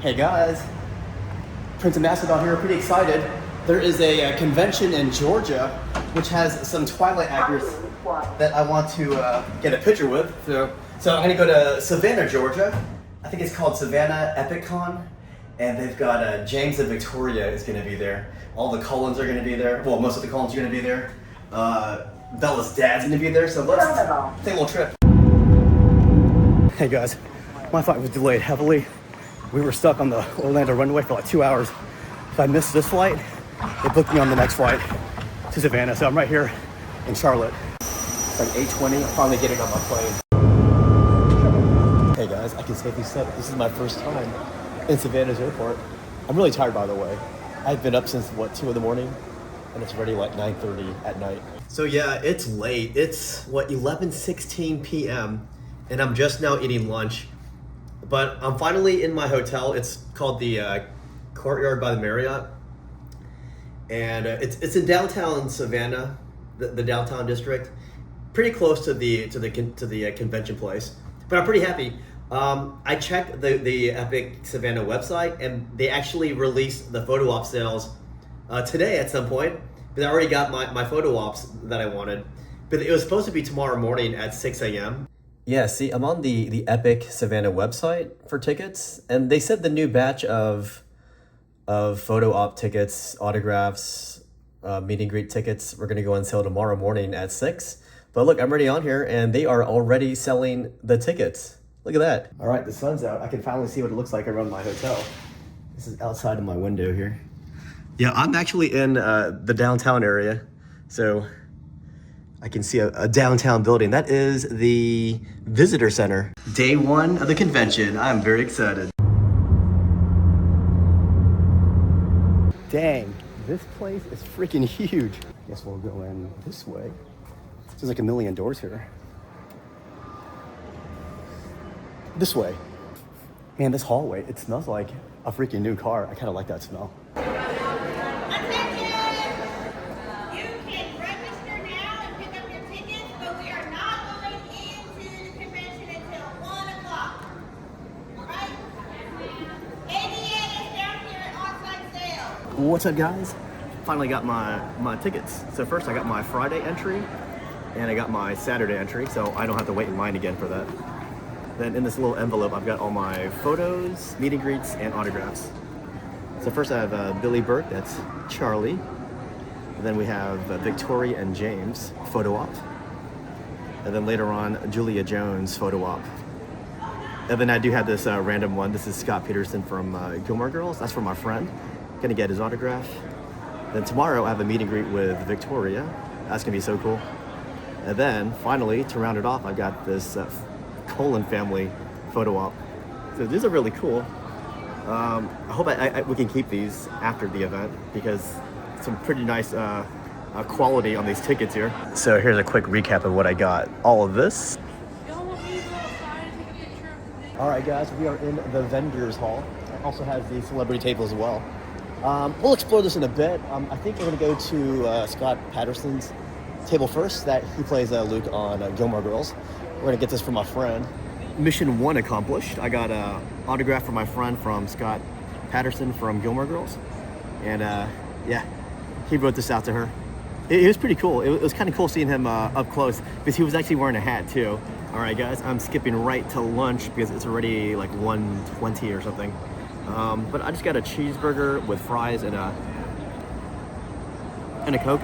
Hey guys, Prince of Macedon here, pretty excited. There is a convention in Georgia which has some Twilight actors that I want to get a picture with. So I'm gonna go to Savannah, Georgia. I think it's called Savannah Epic Con. And they've got James and Victoria is gonna be there. All the Coulsons are gonna be there. Well, most of the Coulsons are gonna be there. Bella's dad's gonna be there, so let's take a little trip. Hey guys, my flight was delayed heavily. We were stuck on the Orlando runway for like 2 hours. If I missed this flight, they booked me on the next flight to Savannah. So I'm right here in Charlotte. It's like 8:20, I'm finally getting on my plane. Hey guys, I can safely say this is my first time in Savannah's airport. I'm really tired, by the way. I've been up since, 2 in the morning? And it's already like 9:30 at night. So yeah, it's late. It's 11:16 p.m. and I'm just now eating lunch. But I'm finally in my hotel. It's called the Courtyard by the Marriott. And it's in downtown Savannah, the downtown district. Pretty close to the convention place. But I'm pretty happy. I checked the Epic Savannah website, and they actually released the photo op sales today at some point. But I already got my photo ops that I wanted. But it was supposed to be tomorrow morning at 6 a.m. Yeah, see, I'm on the Epic Savannah website for tickets, and they said the new batch of photo op tickets, autographs, meet and greet tickets were going to go on sale tomorrow morning at 6. But look, I'm already on here, and they are already selling the tickets. Look at that. All right, the sun's out. I can finally see what it looks like around my hotel. This is outside of my window here. Yeah, I'm actually in the downtown area, so I can see a downtown building. That is the visitor center. Day 1 of the convention. I'm very excited. Dang, this place is freaking huge. Guess we'll go in this way. There's like a million doors here. This way. Man, this hallway, it smells like a freaking new car. I kind of like that smell. What's up, guys? Finally got my tickets. So first I got my Friday entry and I got my Saturday entry, so I don't have to wait in line again for that. Then in this little envelope I've got all my photos, meet and greets, and autographs. So first I have Billy Burke, that's Charlie. And then we have Victoria and James photo op. And then later on Julia Jones photo op. And then I do have this random one. This is Scott Patterson from Gilmore Girls. That's from my friend. Gonna get his autograph. Then tomorrow I have a meet and greet with Victoria. That's gonna be so cool. And then finally, to round it off, I got this Coulson family photo op. So these are really cool. I hope we can keep these after the event because some pretty nice quality on these tickets here. So here's a quick recap of what I got. All of this. All right, guys, we are in the vendors hall. It also has the celebrity table as well. We'll explore this in a bit. I think we're gonna go to Scott Patterson's table first. That he plays Luke on Gilmore Girls. We're gonna get this from my friend. Mission 1 accomplished. I got an autograph from my friend from Scott Patterson from Gilmore Girls, and yeah, he wrote this out to her. It was pretty cool. It was kind of cool seeing him up close because he was actually wearing a hat too. All right, guys, I'm skipping right to lunch because it's already like 1:20 or something. But I just got a cheeseburger with fries and a Coke.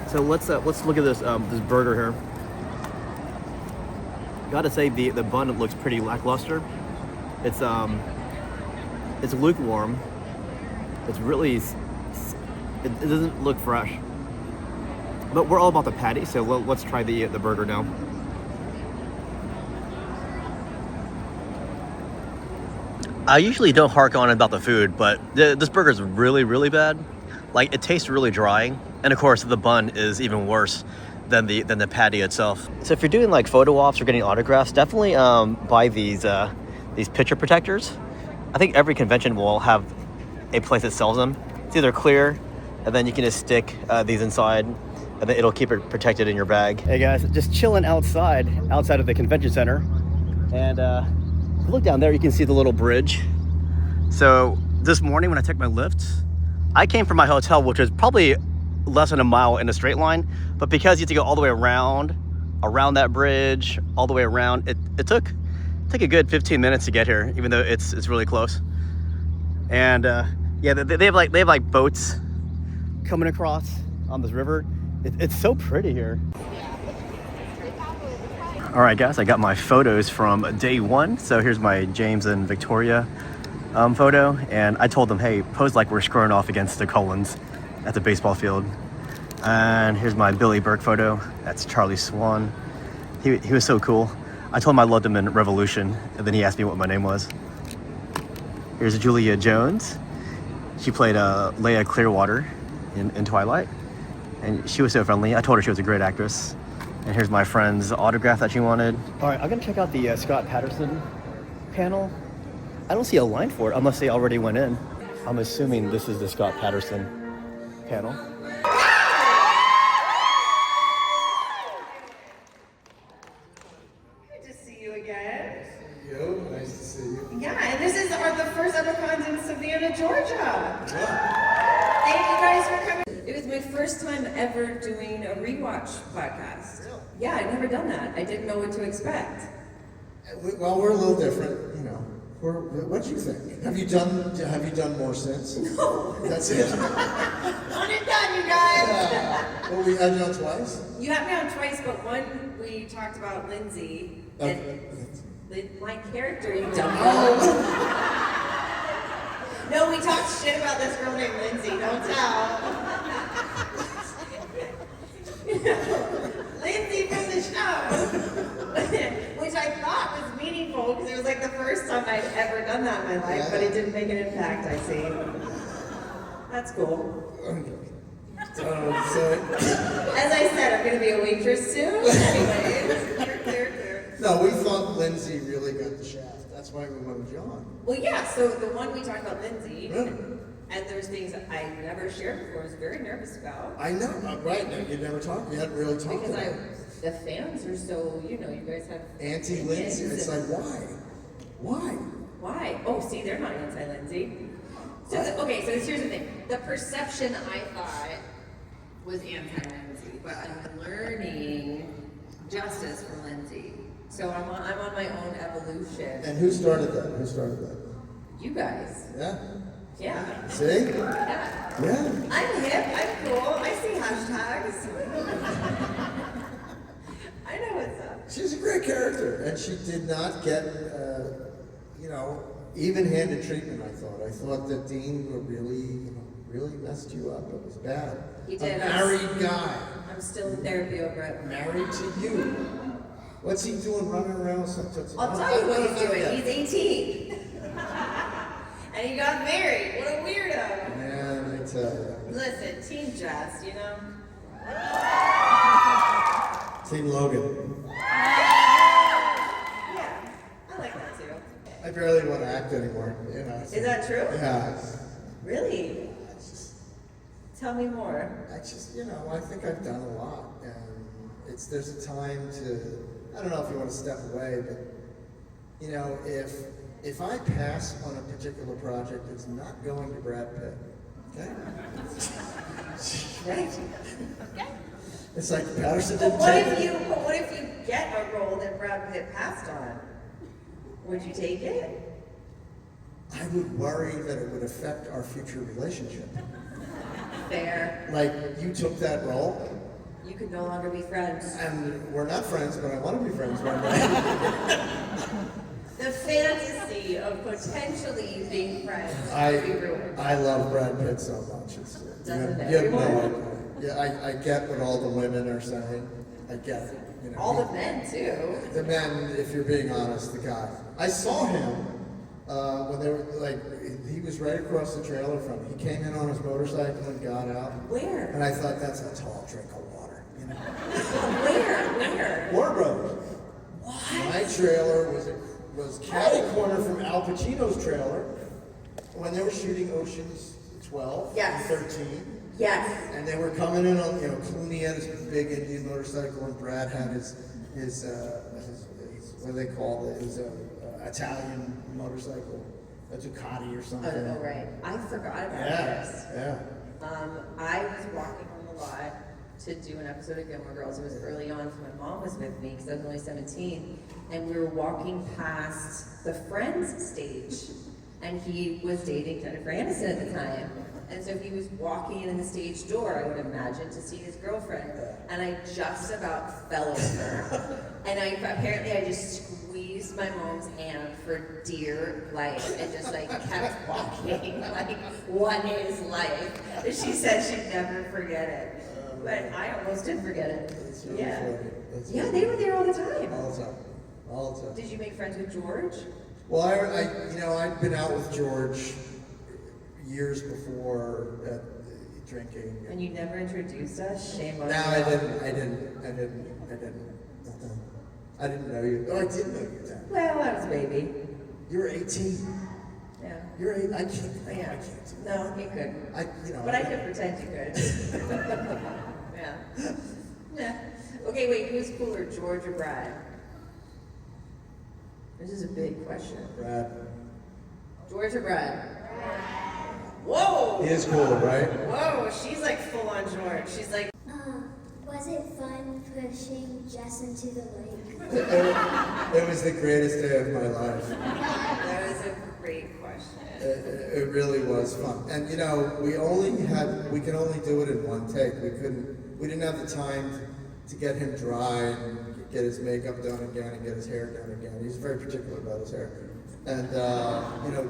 So let's look at this this burger here. Gotta say the bun looks pretty lackluster. It's lukewarm. It's really it doesn't look fresh. But we're all about the patty, so let's try the burger now. I usually don't hark on about the food, but this burger is really, really bad. Like, it tastes really dry, and of course the bun is even worse than the patty itself. So if you're doing like photo ops or getting autographs, definitely buy these picture protectors. I think every convention will have a place that sells them. It's either clear, and then you can just stick these inside, and then it'll keep it protected in your bag. Hey guys, just chilling outside of the convention center, and if you look down there, you can see the little bridge So this morning when I took my lift, I came from my hotel, which is probably less than a mile in a straight line, but because you have to go all the way around that bridge, all the way around, it took a good 15 minutes to get here, even though it's really close. And yeah, they have like boats coming across on this river. It's so pretty here. All right, guys, I got my photos from day one. So here's my James and Victoria photo, and I told them, hey, pose like we're squaring off against the Coulsons at the baseball field. And here's my Billy Burke photo. That's Charlie Swan. He was so cool. I told him I loved him in Revolution, and then he asked me what my name was. Here's Julia Jones. She played Leia Clearwater in Twilight, and she was so friendly. I told her she was a great actress. And here's my friend's autograph that she wanted. All right, I'm gonna check out the Scott Patterson panel. I don't see a line for it unless they already went in. I'm assuming this is the Scott Patterson panel. Good to see you again. Yo, nice to see you. Yeah, and this is the first Epic Cons in Savannah, Georgia. Yeah. Thank you guys for coming. It was my first time ever doing a rewatch podcast. Really? Yeah, I'd never done that. I didn't know what to expect. Well, we're a little different, you know. What do you think? Have you done more since? No. That's it. One and done, you guys. Yeah. Well, we had you on twice. You had me on twice, but one we talked about Lindsay and my character. You don't know. No, we talked shit about this girl named Lindsay. Don't tell. Lindsay from the show. Which I thought was meaningful because it was like the first time I'd ever done that in my life, but it didn't make an impact, I see. That's cool. As I said, I'm going to be a waitress soon. Anyways, clear. No, we thought Lindsay really got the shaft. That's why we went with John. Well, yeah, so the one we talked about Lindsay, Really? and there's things I never shared before, I was very nervous about. I know, right? No, you never talked. You hadn't really talked Because about it. the fans are so, you guys have Anti-Lindsay. opinions It's and- like, why? Why? Oh, see, they're not anti-Lindsay. So, okay, so here's the thing. The perception I thought was anti-Lindsay, but I'm learning justice for Lindsay. So I'm on my own evolution. And who started that? You guys. Yeah. Yeah. See? Yeah. Yeah. I'm hip, I'm cool, I see hashtags. I know what's up. She's a great character, and she did not get, even-handed treatment. I thought that Dean really messed you up. It was bad. He did. A married guy, I'm still in therapy over it. married to you. What's he doing, running around? I'll tell you what he's doing. He's 18. And he got married. What a weirdo. Man, I tell you. Listen, Team Jess, Team Logan. Yeah, I like that too. I barely want to act anymore. Is that true? Yeah. Really? Tell me more. I think I've done a lot, and there's a time to. I don't know if you want to step away, but if I pass on a particular project, it's not going to Brad Pitt. Okay? Right. Okay. It's like Patterson But didn't what take if it. you what if you get a role that Brad Pitt passed on? Would you take it? I would worry that it would affect our future relationship. Fair. Like, you took that role, You could no longer be friends. and we're not friends, but I want to be friends one day. The fantasy of potentially being friends would be ruined. I love Brad Pitt so much. Doesn't you have no everyone? idea. Yeah, I get what all the women are saying. I get it. All the men too. The men, if you're being honest, the guy. I saw him when they were he was right across the trailer from me. He came in on his motorcycle and got out. Where? And I thought, that's a tall drink of water. Where? Warner Brothers. What? My trailer was catty corner from Al Pacino's trailer when they were shooting Ocean's 12 Yes. and 13. Yes. And they were coming in on, Clooney had his big Indian motorcycle, and Brad had his what do they call it? His Italian motorcycle. a Ducati or something. Oh, right. I forgot about this. Yeah. I was walking home a lot to do an episode of Gilmore Girls. It was early on, so my mom was with me because I was only 17. And we were walking past the Friends stage. And he was dating Jennifer Aniston at the time. And so he was walking in the stage door, I would imagine, to see his girlfriend. And I just about fell over. And apparently I just squeezed my mom's hand for dear life and just like kept walking, like, what is life? And she said she'd never forget it. But I almost did forget it. That's really Yeah. funny. Yeah, they were there all the time. All the time. Did you make friends with George? Well, I'd been out with George years before drinking. And you never introduced us? Shame on you. No, I didn't know you. Oh, I did know you then. Well, I was a baby. You were 18. Yeah. You're 8. I can't. Yeah. I can't. No, you couldn't. But I could pretend you could. Yeah. Yeah. Okay, wait, who's cooler, George or Brad? This is a big question. Brad. George or Brad? Whoa! He is cool, right? Whoa, she's like full on George. She's like, Was it fun pushing Jess into the lake? It was the greatest day of my life. that was a great question. It really was fun. And we can only do it in one take. We didn't have the time to get him dry and get his makeup done again and get his hair done again. He's very particular about his hair. And,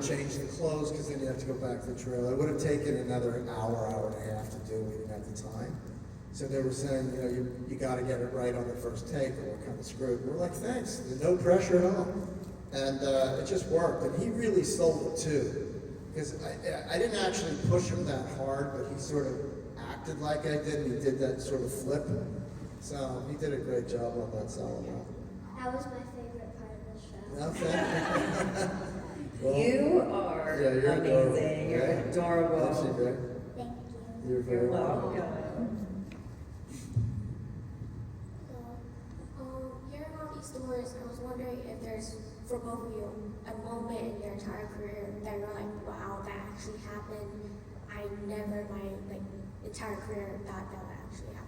change the clothes because then you have to go back to the trailer. It would have taken another hour and a half to do. We didn't have the time. So they were saying, you got to get it right on the first take or we're kind of screwed. We're like, thanks. There's no pressure at all. And it just worked. And he really sold it too. Because I didn't actually push him that hard, but he sort of acted like I did. And he did that sort of flip. So he did a great job on that solo. That was my favorite part of the show. No, thank you. Well, You are you're amazing. adorable. You're Yeah. adorable. Yes, you did. Thank you. You're very You're welcome. welcome. Hearing all these stories, I was wondering if there's, for both of you, a moment in your entire career that you're like, wow, that actually happened. I never, my entire career, thought that would actually happen.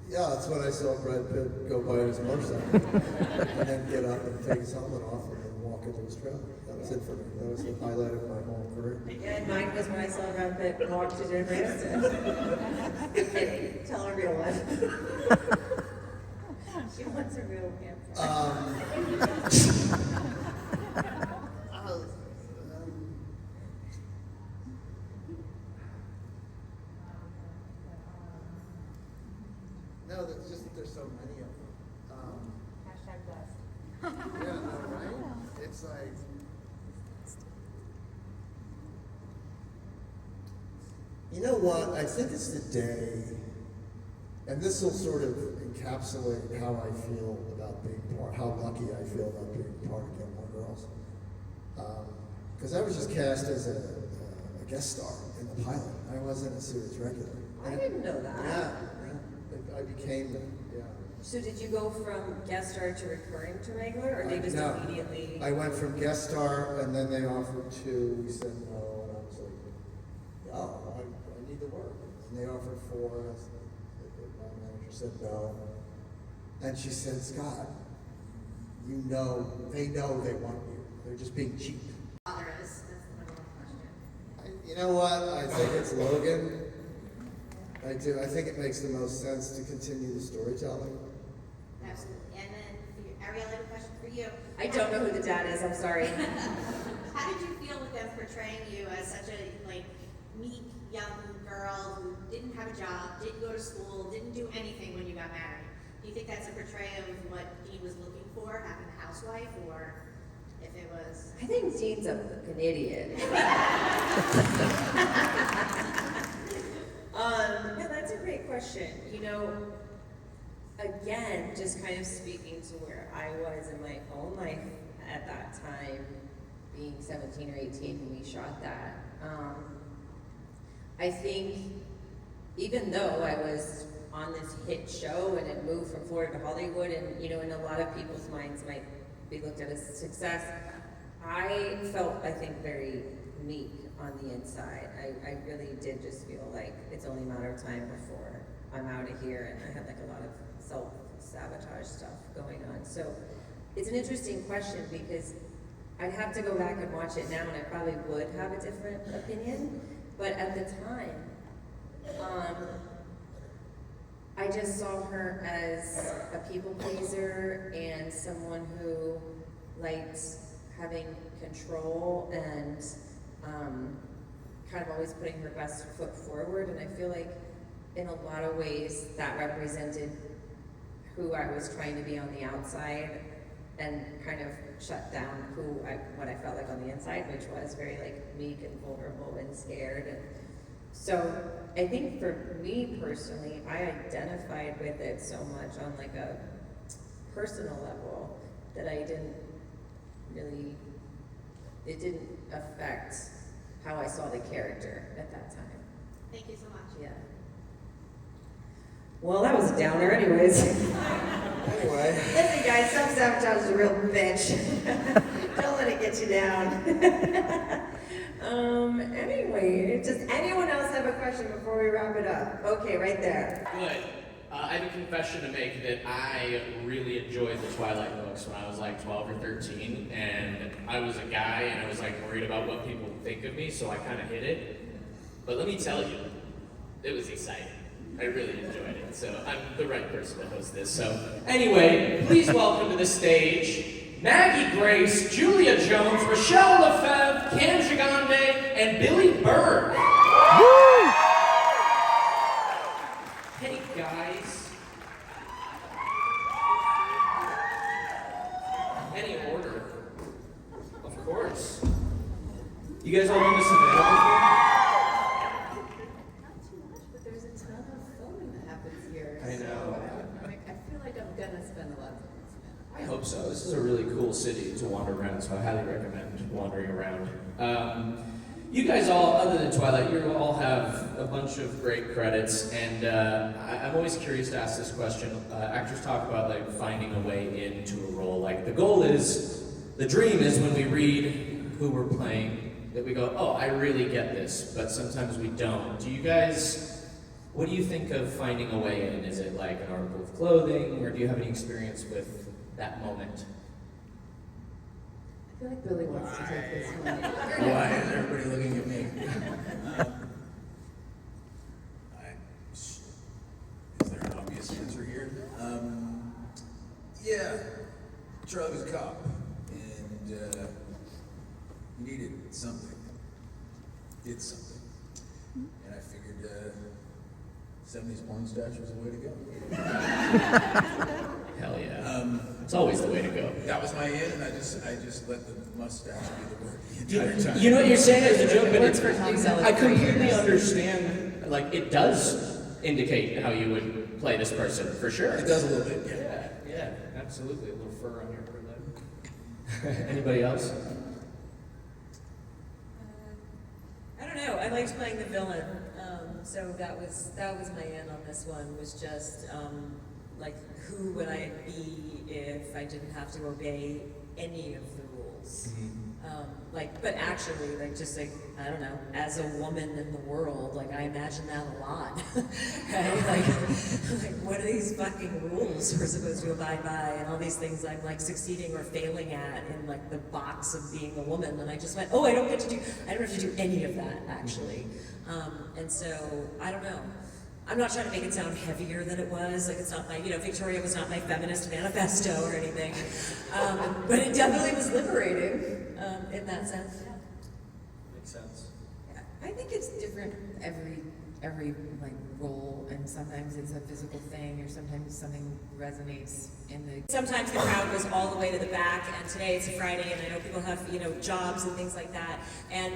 Yeah, that's when I saw Brad Pitt go by his motorcycle and then get up and take his helmet off and then walk into his trailer. That was it for me. That was the highlight of my whole career. Yeah, and mine was when I saw Brad Pitt walk to Jennifer Aniston. Tell a real one. She wants a real answer. No, that's just that there's so many of them. Hashtag blessed. Yeah, no, right? It's like, you know what? I think it's the day, and this will sort of encapsulate how I feel about being how lucky I feel about being part of Gilmore Girls. Because I was just cast as a guest star in the pilot. I wasn't a series regular. I didn't know that. Yeah. I became them, yeah. So did you go from guest star to recurring to regular, or they just No. immediately? I went from guest star, and then they offered 2. We said no, and I was like, oh, I need the work. And they offered 4. My manager said no. And she said, Scott, they know they want you. They're just being cheap. That's the number one question. You know what? I think it's Logan. I do. I think it makes the most sense to continue the storytelling. Absolutely. And then, Arielle, I have a question for you. I don't know who the dad is. I'm sorry. How did you feel with them portraying you as such a meek young girl who didn't have a job, didn't go to school, didn't do anything when you got married? Do you think that's a portrayal of what Dean was looking for, having a housewife, or if it was? I think Dean's an idiot. Yeah, that's a great question. Again, just kind of speaking to where I was in my own life at that time, being 17 or 18 when we shot that. I think even though I was on this hit show and had moved from Florida to Hollywood and, in a lot of people's minds might be looked at as success, I felt, I think, very meek on the inside. I really did just feel like it's only a matter of time before I'm out of here, and I had like a lot of self-sabotage stuff going on. So it's an interesting question because I'd have to go back and watch it now, and I probably would have a different opinion. But at the time, I just saw her as a people pleaser and someone who liked having control and kind of always putting her best foot forward. And I feel like in a lot of ways that represented who I was trying to be on the outside and kind of shut down what I felt like on the inside, which was very like meek and vulnerable and scared. And so I think for me personally, I identified with it so much on like a personal level that I didn't really, it didn't affect how I saw the character at that time. Thank you so much. Yeah. Well, that was a downer anyways. Anyway. Listen guys, self-sabotage is a real bitch. Don't let it get you down. Anyway, does anyone else have a question before we wrap it up? Okay, right there. Good. I have a confession to make that I really enjoyed the Twilight books when I was like 12 or 13, and I was a guy and I was like worried about what people would think of me, so I kind of hid it. But let me tell you, it was exciting. I really enjoyed it, so I'm the right person to host this. So anyway, please welcome to the stage Maggie Grace, Julia Jones, Rachelle Lefevre, Gigandet, and Billy Burke. Hey guys. Any order? Of course. You guys all been to Savannah before? Not too much, but there's a ton of filming that happens here. I know. I feel like I'm gonna spend a lot of time in Savannah. I hope so. This is a really cool city to wander around, so I highly recommend wandering around. You guys all, other than Twilight, you all have a bunch of great credits, and I'm always curious to ask this question. Actors talk about like finding a way into a role. Like the goal is, the dream is when we read who we're playing, that we go, oh, I really get this, but sometimes we don't. Do you guys, what do you think of finding a way in? Is it like an article of clothing, or do you have any experience with that moment? I feel like Billy wants to take this one. Why is everybody looking at me? Is there an obvious answer here? Yeah, Charlie was a cop, and he needed something, did something, and I figured 70s porn stash was the way to go. Hell yeah. It's always the way to go. That was my in, and I just let the mustache be the word the entire time. You know what you're saying as a joke, but it's, I completely understand, like, it does indicate how you would play this person, for sure. It does a little bit, yeah. Yeah, absolutely. A little fur on your upper lip. Anybody else? I don't know. I liked playing the villain, so that was my end on this one. Was just like, who would I be if I didn't have to obey any of the rules? But actually, like, just like, I don't know, as a woman in the world, like, I imagine that a lot. Right? Like, what are these fucking rules we're supposed to abide by, and all these things I'm like succeeding or failing at in like the box of being a woman? And I just went, oh, I don't have to do any of that, actually. And so, I don't know. I'm not trying to make it sound heavier than it was. Like, it's not my, Victoria was not my feminist manifesto or anything. But it definitely was liberating in that sense. Yeah. Makes sense. Yeah, I think it's different every like role, and sometimes it's a physical thing, or sometimes something resonates in the. Sometimes the crowd goes all the way to the back, and today it's a Friday, and I know people have jobs and things like that. And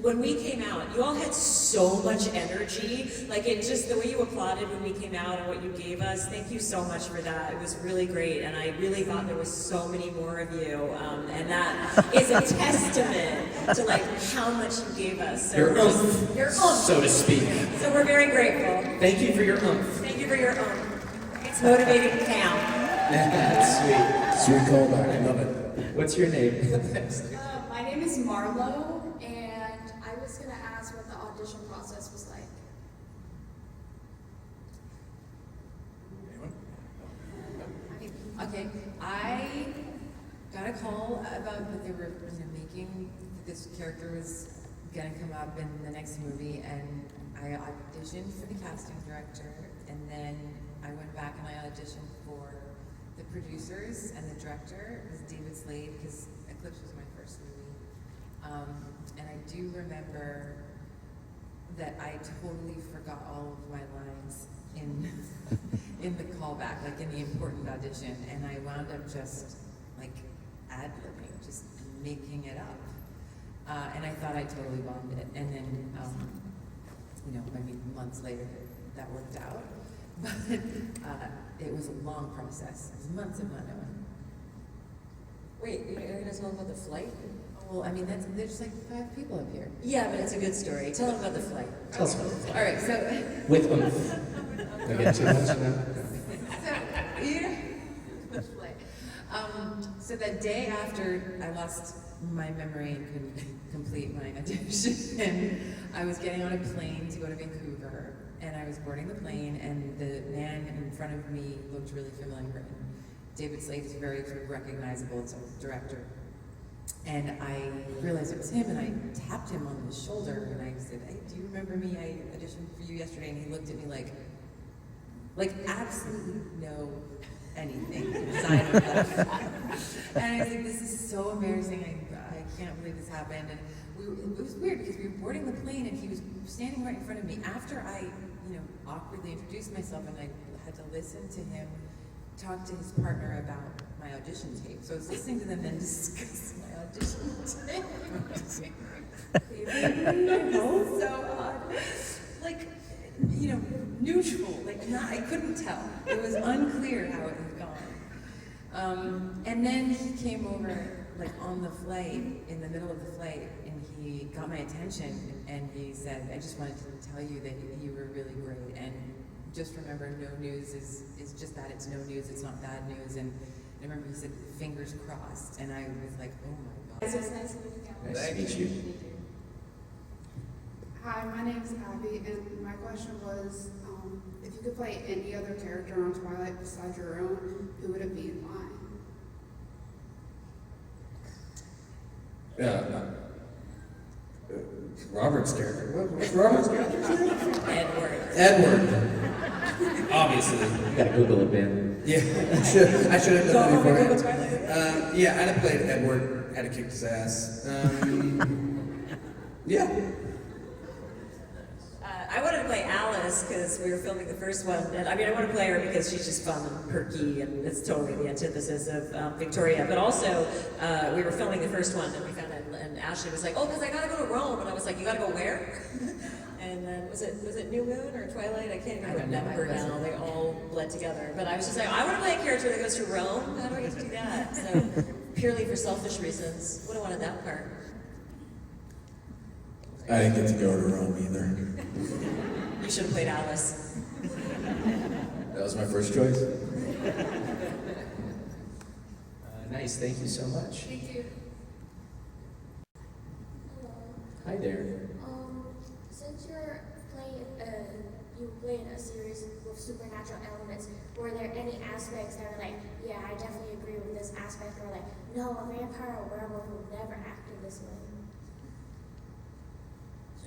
when we came out, you all had so much energy. Like, it just, the way you applauded when we came out and what you gave us. Thank you so much for that. It was really great, and I really thought there was so many more of you, and that is a testament to like how much you gave us. So Your oomph, so to speak. So we're very grateful. Thank you for your oomph. Thank you for your oomph. It's motivating to count. That's sweet. Sweet callback, I love it. What's your name? name is Marlo, and I was gonna ask what the audition process was like. Okay, I got a call about that they were making, this character was gonna come up in the next movie, and I auditioned for the casting director, and then I went back and I auditioned for the producers and the director. It was David Slade, because Eclipse was my first movie. And I do remember that I totally forgot all of my lines in in the callback, like in the important audition, and I wound up just like ad-libbing, just making it up. And I thought I totally bombed it, and then maybe months later that worked out. But it was a long process. It was months of not knowing. Wait, you're gonna tell them about the flight? Well, I mean, there's like 5 people up here. Yeah, but it's a good story. Tell them about the flight. Tell us about the flight. All right, so With oomph. I get too much now. So that day after I lost my memory and couldn't complete my audition, I was getting on a plane to go to Vancouver, and I was boarding the plane, and the man in front of me looked really familiar. And David Slade is very sort of recognizable as a director. And I realized it was him, and I tapped him on the shoulder, and I said, "Hey, do you remember me? I auditioned for you yesterday." And he looked at me like absolutely no anything inside of that. And I was like, "This is so embarrassing. I can't believe this happened." And it was weird because we were boarding the plane, and he was standing right in front of me after I, awkwardly introduced myself, and I had to listen to him talk to his partner about my audition tape. So I was listening to them then discuss my audition tape. So odd. Like, neutral. Like, I couldn't tell. It was unclear how it had gone. And then he came over, like, on the flight, in the middle of the flight, and he got my attention, and he said, "I just wanted to tell you that you were really great, and just remember, no news is just that. It's no news, it's not bad news." And I remember he said, "Fingers crossed," and I was like, "Oh my God." It was nice to meet you. Nice to meet you. Hi, my name is Abby, and my question was, if you could play any other character on Twilight besides your own, who would it be and why? Robert's character. What's Robert's character's name? Edward. Edward. Obviously. You gotta Google it, man. Yeah, I should have done that before. Yeah, I'd have played Edward. I'd have kicked his ass. Yeah. I wanted to play Alice because we were filming the first one, and I wanted to play her because she's just fun and perky, and it's totally the antithesis of Victoria. But also, we were filming the first one, and we found it, and Ashley was like, "Oh, because I gotta go to Rome," and I was like, "You gotta go where?" And then was it New Moon or Twilight? I can't even remember now. They all bled together. But I was just like, I want to play a character that goes to Rome. How do I get to do that? So purely for selfish reasons, would have wanted that part. I didn't get to go to Rome either. You should have played Alice. That was my first choice. Nice, thank you so much. Thank you. Hello. Hi there. Since you played a series with supernatural elements, were there any aspects that were like, yeah, I definitely agree with this aspect, or like, no, a vampire or werewolf would never act in this way?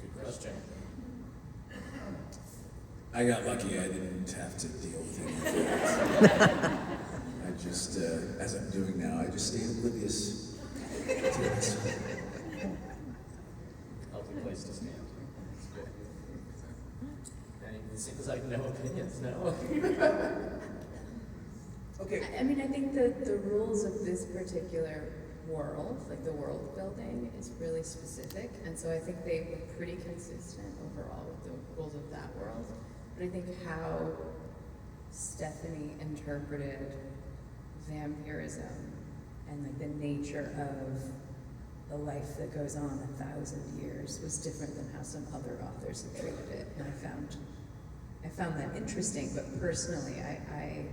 Good question. I got lucky. I didn't have to deal with any of that. I just, as I'm doing now, I just stay oblivious to this. Healthy place to stand. It's good. And it seems like no opinions, no. Okay. I think the rules of this particular world, like the world building, is really specific, and so I think they were pretty consistent overall with the rules of that world. But I think how Stephanie interpreted vampirism and like the nature of the life that goes on 1,000 years was different than how some other authors have treated it, and I found that interesting. But personally, I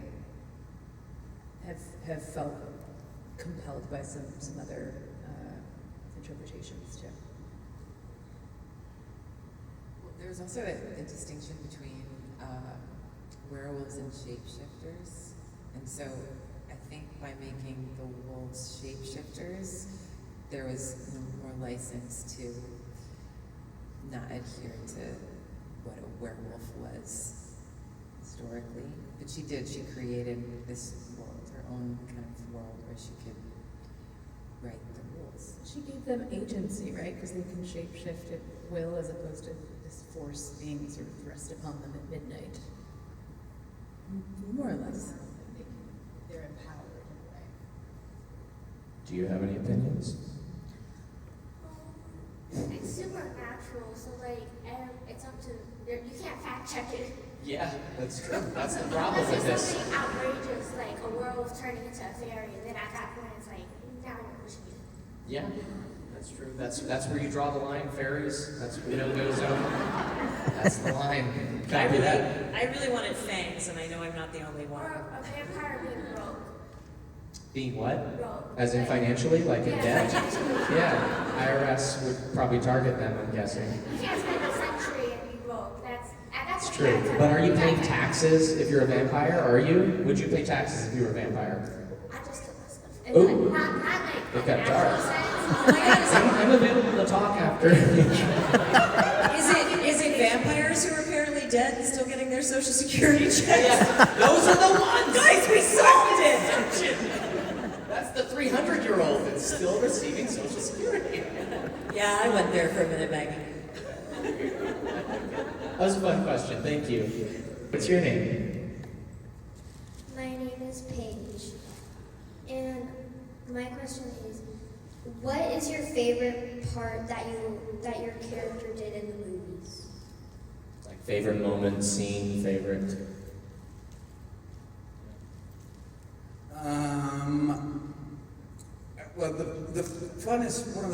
have felt compelled by some other interpretations too. Well, there's also a distinction between werewolves and shapeshifters, and so I think by making the wolves shapeshifters, there was more license to not adhere to what a werewolf was historically. But she did, she created this world, her own kind of world where she could write the rules. She gave them agency, right? Because they can shapeshift at will as opposed to this force being sort of thrust upon them at midnight. More or less. They're empowered in a way. Do you have any opinions? It's supernatural, so like it's up to you can't fact check it. Yeah, that's true. That's the problem with Unless there's this. something outrageous, like a werewolf turning into a fairy, and then at that point it's like, now you're pushing it. Yeah, that's true. That's where you draw the line. Fairies. That's no-go zone. That's the line. Copy that. I really wanted fangs, and I know I'm not the only one. Or a vampire being rogue. Being what? Rogue. As in financially, like in Yeah, debt? financially. Yeah, IRS would probably target them, I'm guessing. You can't spend a century and be rogue. That's True. But are you paying taxes if you're a vampire? Are you? Would you pay taxes if you were a vampire? I just kill myself. And Ooh. not like It got natural dark. sense. Oh my God, I'm available to talk after. is it vampires who are apparently dead and still getting their social security checks? Yeah, those are the ones! Guys, we solved it! That's the 300-year-old that's still receiving Social Security. Yeah, I went there for a minute, Maggie. That was a fun question. Thank you. What's your name? My name is Paige, and my question is, what is your favorite part that your character did in the movies? Like favorite moment, scene, favorite. Well, the funnest, one of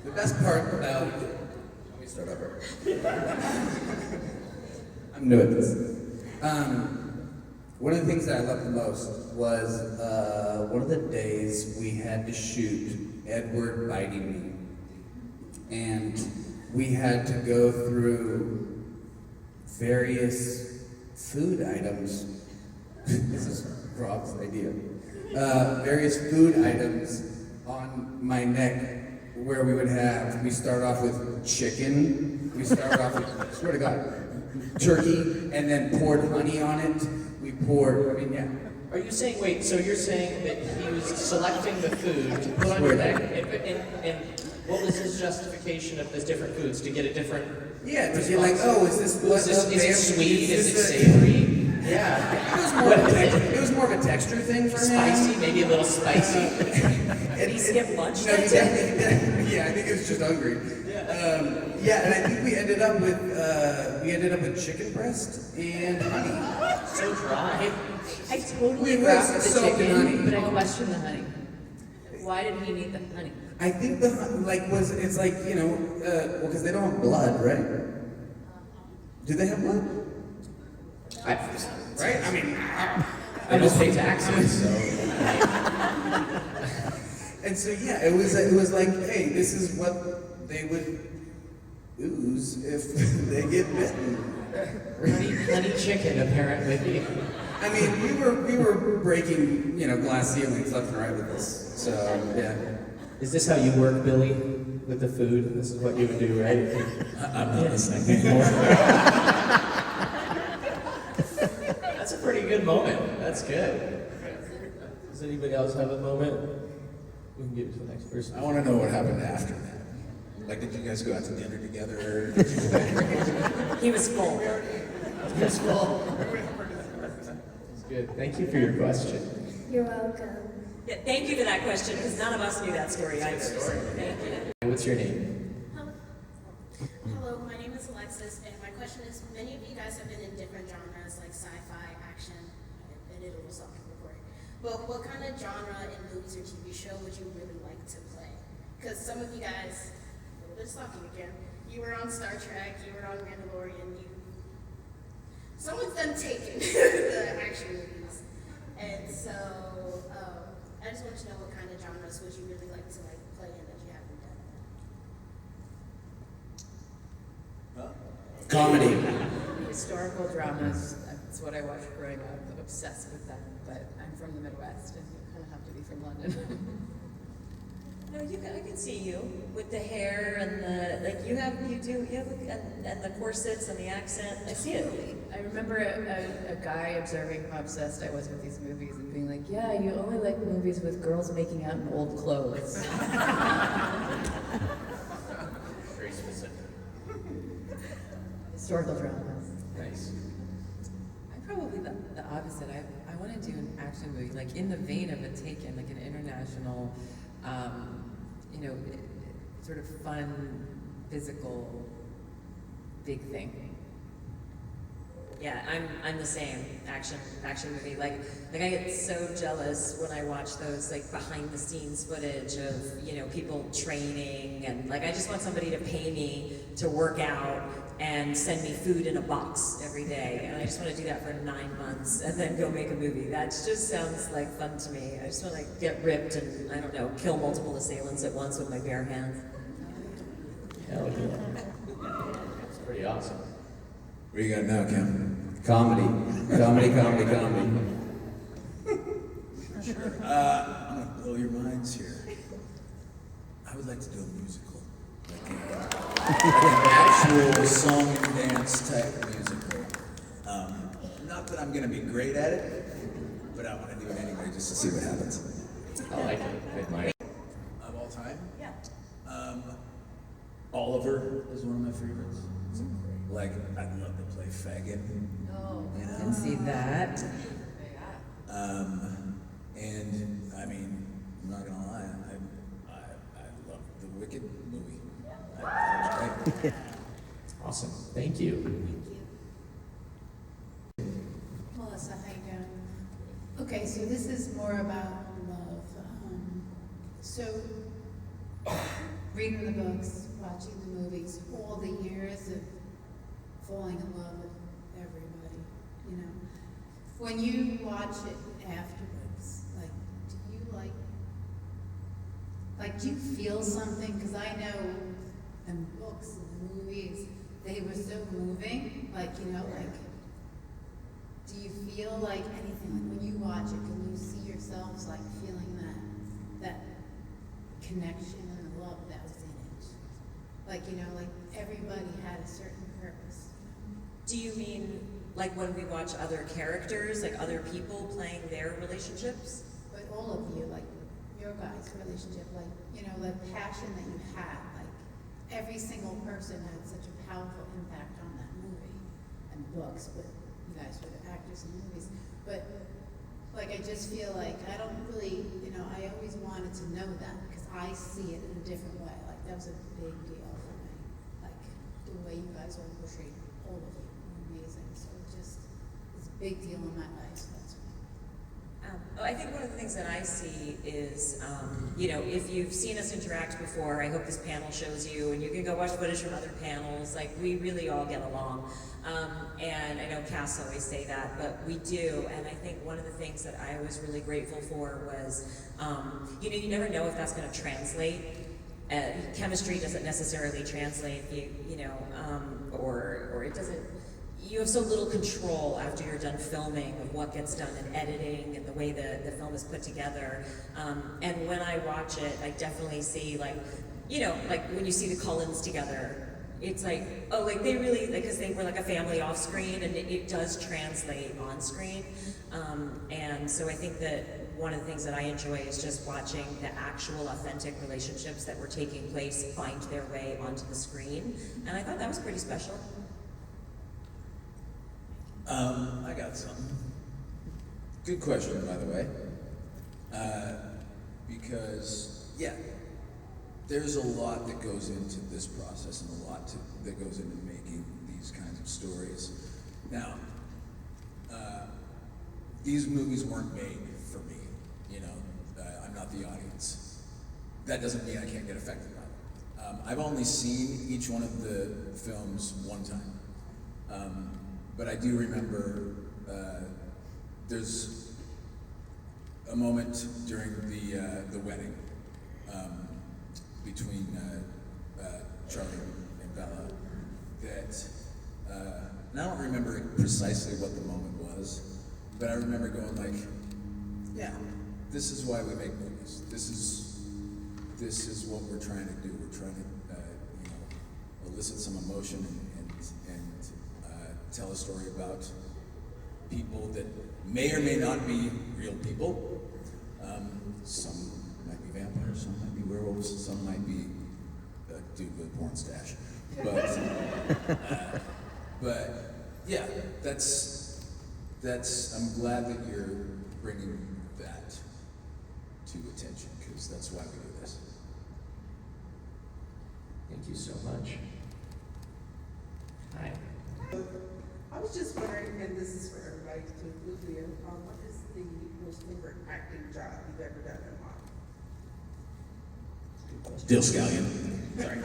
the best part about, let me start over. I'm new at this. One of the things that I loved the most was one of the days we had to shoot Edward biting me. And we had to go through various food items. This is Rob's idea. Various food items on my neck where we start off with chicken, we start off with, swear to God, turkey, and then poured honey on it. We poured, Are you saying, wait, so you're saying that he was selecting the food to put on your neck, and what was his justification of those different foods? To get a different yeah, to be like, oh, is this what? Is it sweet? Is it savory? Yeah. It was more of a texture thing for him. Spicy, maybe a little spicy. Did he skip lunch? No, he definitely. Yeah, I think he was just hungry. Yeah, and I think we ended up with chicken breast and honey. So dry. I totally We grasp was the soaked in chicken, honey. but I question the honey. Why did he need the honey? I think it's like, because they don't have blood, right? Do they have blood? Right? I mean, I just pay taxes, so. And so yeah, it was like, hey, this is what they would ooze if they get bitten. Honey chicken, apparently. I mean, we were breaking, glass ceilings left and right with this. So yeah. Is this how you work, Billy, with the food? This is what you would do, right? I'm not listening anymore. That's a pretty good moment. That's good. Does anybody else have a moment? We can get to the next person. I want to know what happened after that. Like, did you guys go out to dinner together? He was full. He was full. That's good. Thank you for your question. You're welcome. Yeah, thank you for that question, because none of us knew that story either. So thank you. What's your name? Hello, my name is Alexis, and my question is, many of you guys have been in different genres like sci-fi, action, and it was talking before. But what kind of genre in movies or TV show would you really like to play? Because some of you guys, a little bit of stalking again, you were on Star Trek, you were on Mandalorian, someone's done Taken, the action movies. And so, I just want to know what kind of genres would you really like to like play in that you haven't done. Comedy. Historical dramas, that's what I watched growing up. I'm obsessed with them, but I'm from the Midwest and you kind of have to be from London. No, I can see you with the hair and and the corsets and the accent. I see it. I remember a guy observing how obsessed I was with these movies and being like, yeah, you only like movies with girls making out in old clothes. Very specific. Historical dramas. Nice. I'm probably the opposite. I want to do an action movie, like in the vein of a Taken, like an international, sort of fun, physical, big thing. Yeah, I'm the same action movie. Like I get so jealous when I watch those like behind the scenes footage of people training and like I just want somebody to pay me to work out and send me food in a box every day, and I just want to do that for 9 months and then go make a movie. That just sounds like fun to me. I just want to get ripped and I don't know, kill multiple assailants at once with my bare hands. Hell yeah. That's pretty awesome. What do you got now, Kim? Comedy. Comedy. Sure. I'm gonna blow your minds here. I would like to do a musical. Like an actual song and dance type musical. Not that I'm gonna be great at it, but I want to do it anyway just to see what happens. I like it. I admire it. Of all time? Yeah. Oliver is one of my favorites. Like, I'd love to play Fagin. Oh, I can see that. And I mean, I'm not gonna lie, I love the Wicked movie. That was great. Awesome. Thank you. Melissa, how you doing? Okay, so this is more about love. So, reading the books, watching the movies, all the years of falling in love with everybody, when you watch it afterwards, do you feel something? Because I know in books and movies, they were so moving, do you feel like anything, like when you watch it, can you see yourselves feeling that connection and the love that was in it? Everybody had a certain purpose. Do you mean like when we watch other characters, like other people playing their relationships? But all of you, your guys' relationship, the passion that you had, every single person had such a powerful impact on that movie and books, but you guys were the actors in the movies. But I just feel I don't really, I always wanted to know that because I see it in a different way. That was a big deal for me. The way you guys all portrayed all of you were amazing. So it's a big deal in my life. So that's why. I think one of the things that I see is, if you've seen us interact before, I hope this panel shows you, and you can go watch footage from other panels. We really all get along. And I know Cass always say that, but we do. And I think one of the things that I was really grateful for was, you never know if that's going to translate. Chemistry doesn't necessarily translate, or it doesn't. You have so little control after you're done filming of what gets done in editing and the way the film is put together. And when I watch it, I definitely see when you see the Cullens together, it's they really, because they were a family off screen, and it does translate on screen. And so I think that one of the things that I enjoy is just watching the actual authentic relationships that were taking place find their way onto the screen. And I thought that was pretty special. I got something. Good question, by the way. Because, there's a lot that goes into this process and a lot that goes into making these kinds of stories. Now, these movies weren't made for me, I'm not the audience. That doesn't mean I can't get affected by them. I've only seen each one of the films one time. But I do remember there's a moment during the wedding between Charlie and Bella that, and I don't remember precisely what the moment was, but I remember going like, yeah, this is why we make movies. This is what we're trying to do. We're trying to elicit some emotion and tell a story about people that may or may not be real people. Some might be vampires, some might be werewolves, some might be a dude with a porn stash. But yeah, that's. I'm glad that you're bringing that to attention, because that's why we do this. Thank you so much. Hi. I was just wondering, and this is for everybody to include here, what is the most favorite acting job you've ever done in life? Dill Scallion. Sorry.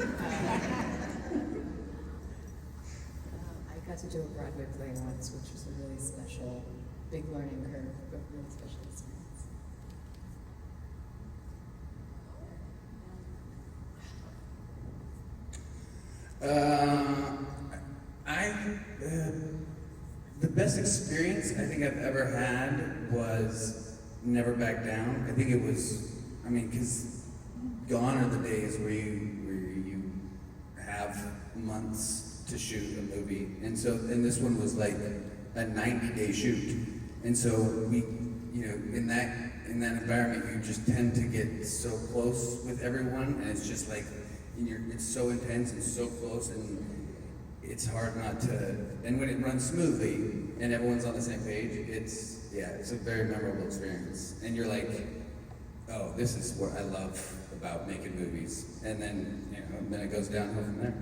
I got to do a Broadway play once, which was a really special, big learning curve, but really special experience. The best experience I think I've ever had was Never Back Down. I think it was, because gone are the days where you have months to shoot a movie, and this one was like a 90-day shoot, and so we, in that environment, you just tend to get so close with everyone, and it's just like, it's so intense and so close, and it's hard not to, and when it runs smoothly and everyone's on the same page, it's a very memorable experience. And you're like, oh, this is what I love about making movies. And then, then it goes downhill from there.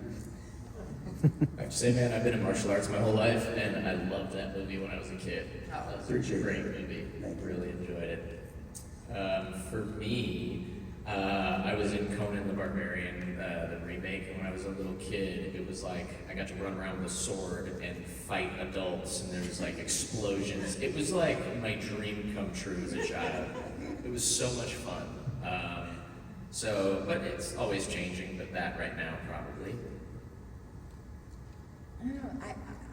I have to say, man, I've been in martial arts my whole life, and I loved that movie when I was a kid. That was a great movie. I really enjoyed it. For me, I was in Conan the Barbarian, the remake, and when I was a little kid, it was like I got to run around with a sword and fight adults, and there was like explosions. It was like my dream come true as a child. It was so much fun. But it's always changing, but that right now, probably. I don't know,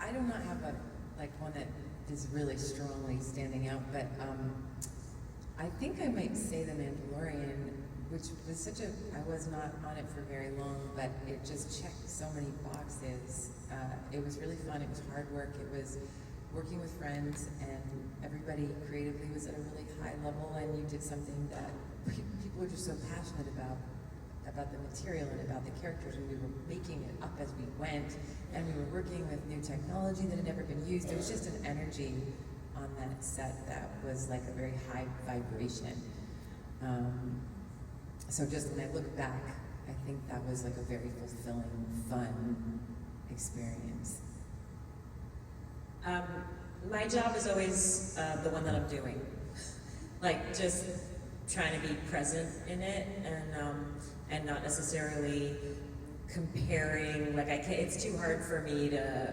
I do not have one that is really strongly standing out, but I think I might say The Mandalorian, which was I was not on it for very long, but it just checked so many boxes. It was really fun, it was hard work, it was working with friends, and everybody creatively was at a really high level, and you did something that people were just so passionate about the material and about the characters, and we were making it up as we went, and we were working with new technology that had never been used. There was just an energy on that set that was like a very high vibration. So just when I look back, I think that was like a very fulfilling, fun experience. My job is always the one that I'm doing. Like just trying to be present in it and not necessarily comparing, it's too hard for me to,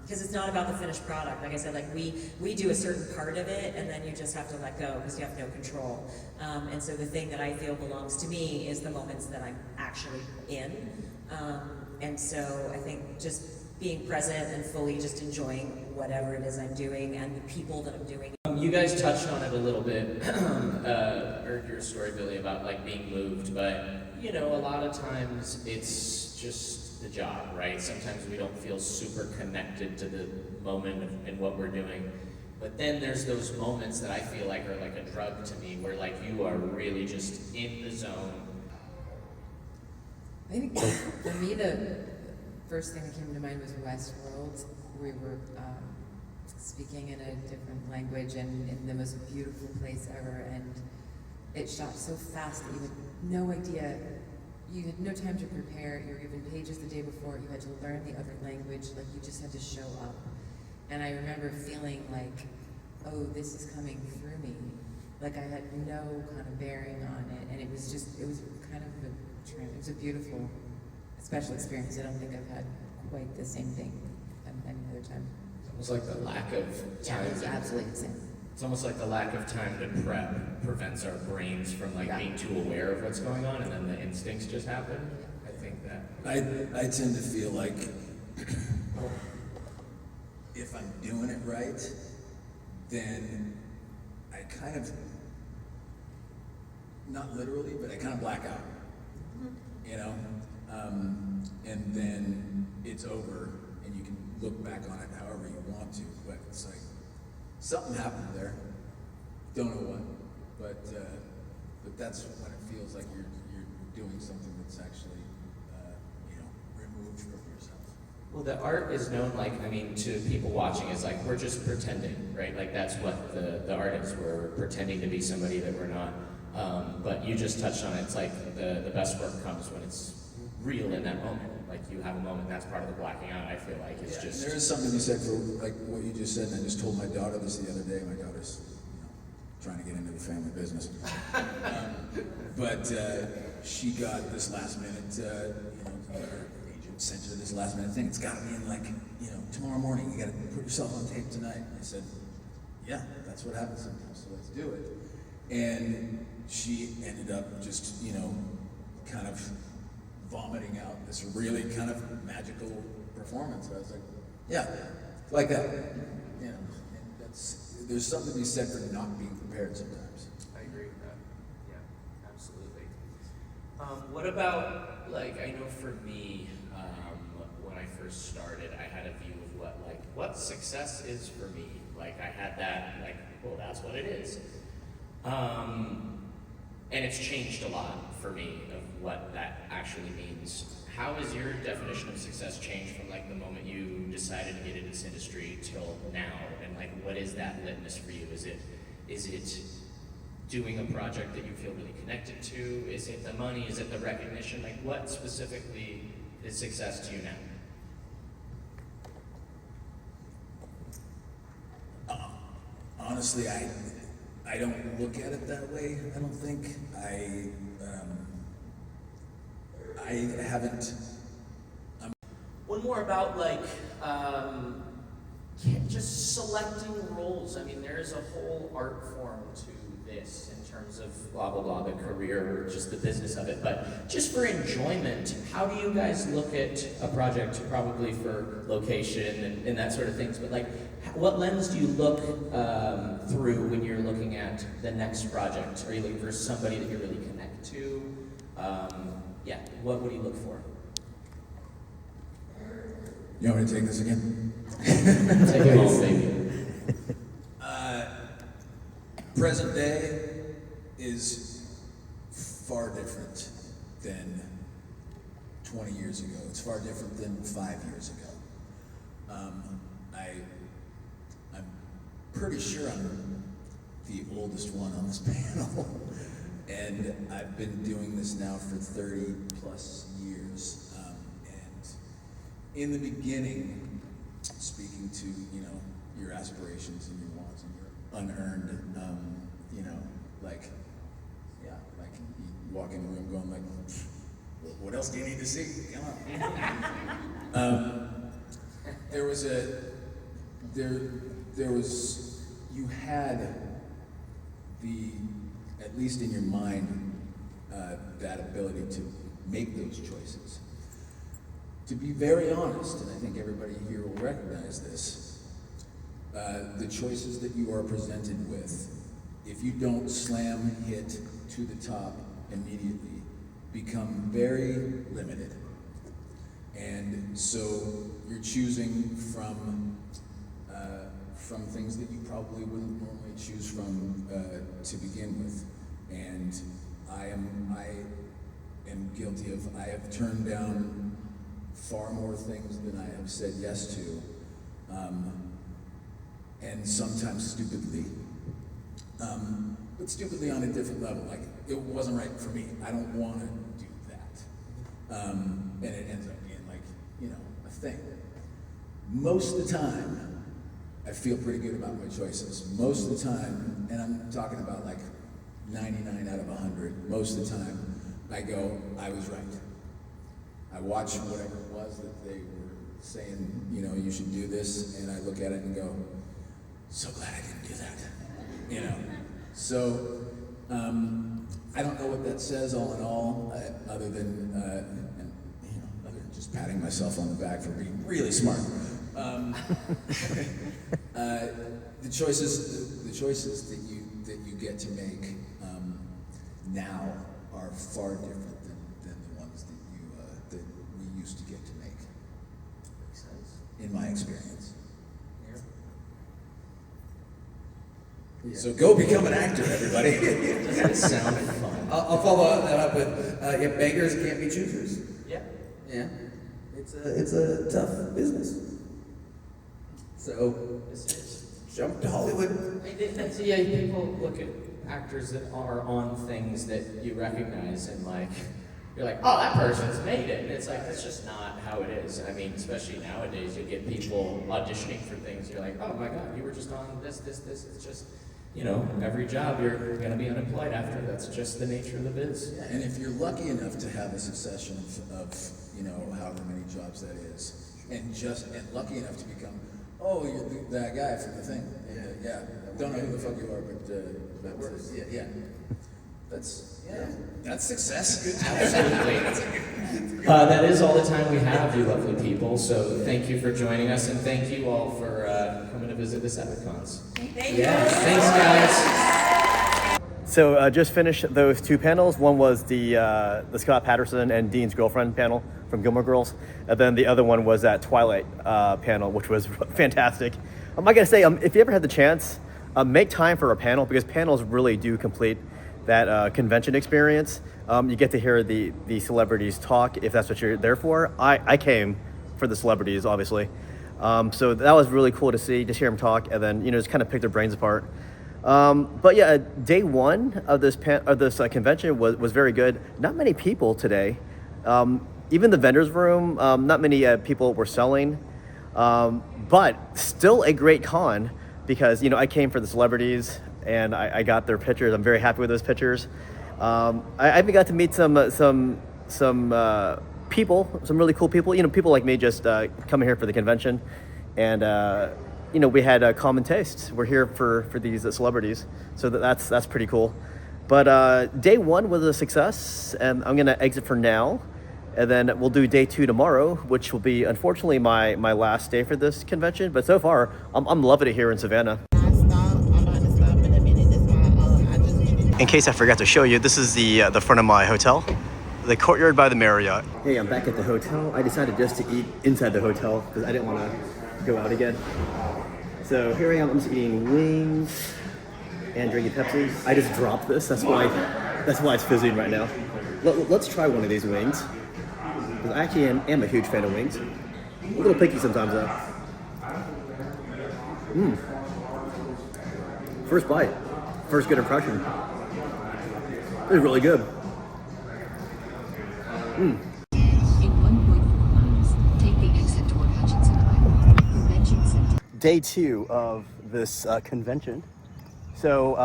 because it's not about the finished product. Like I said, we do a certain part of it, and then you just have to let go because you have no control. And so the thing that I feel belongs to me is the moments that I'm actually in. And so I think just being present and fully just enjoying whatever it is I'm doing and the people that I'm doing. You guys touched on it a little bit, heard your story, Billy, about being moved, but a lot of times it's just the job, right? Sometimes we don't feel super connected to the moment and what we're doing. But then there's those moments that I feel like are like a drug to me, where you are really just in the zone. I think for me, the first thing that came to mind was Westworld. We were speaking in a different language and in the most beautiful place ever, and it shot so fast that you had no idea. You had no time to prepare. You were given pages the day before. You had to learn the other language. You just had to show up. And I remember feeling like, oh, this is coming through me. I had no kind of bearing on it. And it was kind of it was a beautiful, special experience. I don't think I've had quite the same thing any other time. It was like the lack of time. Yeah, it was absolutely the same. It's almost like the lack of time to prep prevents our brains from like being too aware of what's going on, and then the instincts just happen. I think that. I tend to feel like if I'm doing it right, then I kind of, not literally, but I kind of black out, you know? And then it's over, and you can look back on it however you want to, but it's like, something happened there, don't know what, but that's when it feels like you're doing something that's actually, removed from yourself. Well, the art is known, like, I mean, to people watching, is like, we're just pretending, right? Like, that's what the art is. We're pretending to be somebody that we're not. But you just touched on it. It's like the best work comes when it's real in that moment. Like, you have a moment, that's part of the blacking out, I feel like. It's just... There is something you said for, like, what you just said, and I just told my daughter this the other day. My daughter's, trying to get into the family business. But she got this last minute, her agent sent her this last minute thing. It's got to be in, like, tomorrow morning. You got to put yourself on tape tonight. And I said, yeah, that's what happens sometimes, so let's do it. And she ended up just, kind of vomiting out this really kind of magical performance. I was like, yeah, like that. And there's something to be said for not being prepared sometimes. I agree with that. Yeah, absolutely. What about, like, I know for me, when I first started, I had a view of what success is for me. Like, I had that, like, well, that's what it is. And it's changed a lot for me of what that actually means. How has your definition of success changed from, like, the moment you decided to get into this industry till now? And, like, what is that litmus for you? Is it doing a project that you feel really connected to? Is it the money? Is it the recognition? Like, what specifically is success to you now? Honestly, I don't look at it that way. I don't think. I haven't. One more about, like, just selecting roles. I mean, there is a whole art form to this in terms of blah, blah, blah, the career, just the business of it. But just for enjoyment, how do you guys look at a project, probably for location and that sort of things, but, like, what lens do you look through when you're looking at the next project? Are you looking for somebody that you really connect to? What do you look for? You want me to take this again? Take it home, baby. Present day is far different than 20 years ago. It's far different than 5 years ago. I'm pretty sure I'm the oldest one on this panel. And I've been doing this now for 30 plus years. And in the beginning, speaking to, your aspirations and your wants and your unearned, you walk in the room going like, what else do you need to see? Come on. You had at least in your mind, that ability to make those choices. To be very honest, and I think everybody here will recognize this, the choices that you are presented with, if you don't slam hit to the top immediately, become very limited. And so you're choosing from things that you probably wouldn't normally choose from to begin with. And I am guilty of, I have turned down far more things than I have said yes to, and sometimes stupidly, but stupidly on a different level. Like, it wasn't right for me. I don't want to do that. And it ends up being like, a thing. Most of the time, I feel pretty good about my choices. Most of the time, and I'm talking about like 99 out of 100, most of the time, I go, I was right. I watch whatever it was that they were saying, you should do this, and I look at it and go, so glad I didn't do that. you know. So, I don't know what that says all in all, other than, other than just patting myself on the back for being really smart. The choices that you get to make now are far different than the ones that we used to get to make. Makes sense. In my experience. Yeah. So go become an actor, everybody. Doesn't it sound fun? I'll follow that up with beggars can't be choosers. Yeah. Yeah. It's a tough business. So jump to Hollywood. Yeah, people look at actors that are on things that you recognize and like, you're like, oh, that person's made it. And it's like, that's just not how it is. I mean, especially nowadays, you get people auditioning for things. You're like, oh my God, you were just on this. It's just, you know, every job you're going to be unemployed after. That's just the nature of the biz. Yeah, and if you're lucky enough to have a succession of you know, however many jobs that is, and lucky enough to become, oh, you're that guy from the thing. Yeah. Don't know who the fuck you are, but yeah. That's success. Absolutely. That is all the time we have, you lovely people. So thank you for joining us, and thank you all for coming to visit this Epic Cons. Thank you. Thanks, guys. So just finished those two panels. One was the Scott Patterson and Dean's girlfriend panel from Gilmore Girls, and then the other one was that Twilight panel, which was fantastic. I gotta say, if you ever had the chance, make time for a panel, because panels really do complete that convention experience. You get to hear the celebrities talk, if that's what you're there for. I came for the celebrities, obviously. So that was really cool to see, just hear them talk, and then, you know, just kind of pick their brains apart. But yeah, day one of this convention was very good. Not many people today. Even the vendors room, not many people were selling. But still a great con, because, you know, I came for the celebrities and I got their pictures. I'm very happy with those pictures. I even got to meet some people, some really cool people. You know, people like me just coming here for the convention, and you know, we had common tastes. We're here for these celebrities, so that's pretty cool. But day one was a success, and I'm gonna exit for now, and then we'll do day two tomorrow, which will be unfortunately my last day for this convention. But so far, I'm loving it here in Savannah. In case I forgot to show you, this is the front of my hotel, the courtyard by the Marriott. Hey, I'm back at the hotel. I decided just to eat inside the hotel because I didn't want to go out again. So here I am. I'm just eating wings and drinking Pepsi. I just dropped this. That's why it's fizzing right now. Let's try one of these wings, because I actually am a huge fan of wings. A little picky sometimes though. First bite, first good impression. It's really good. In 1.4 miles, take the exit toward Hutchinson Highway, Convention Center. Day two of this convention. So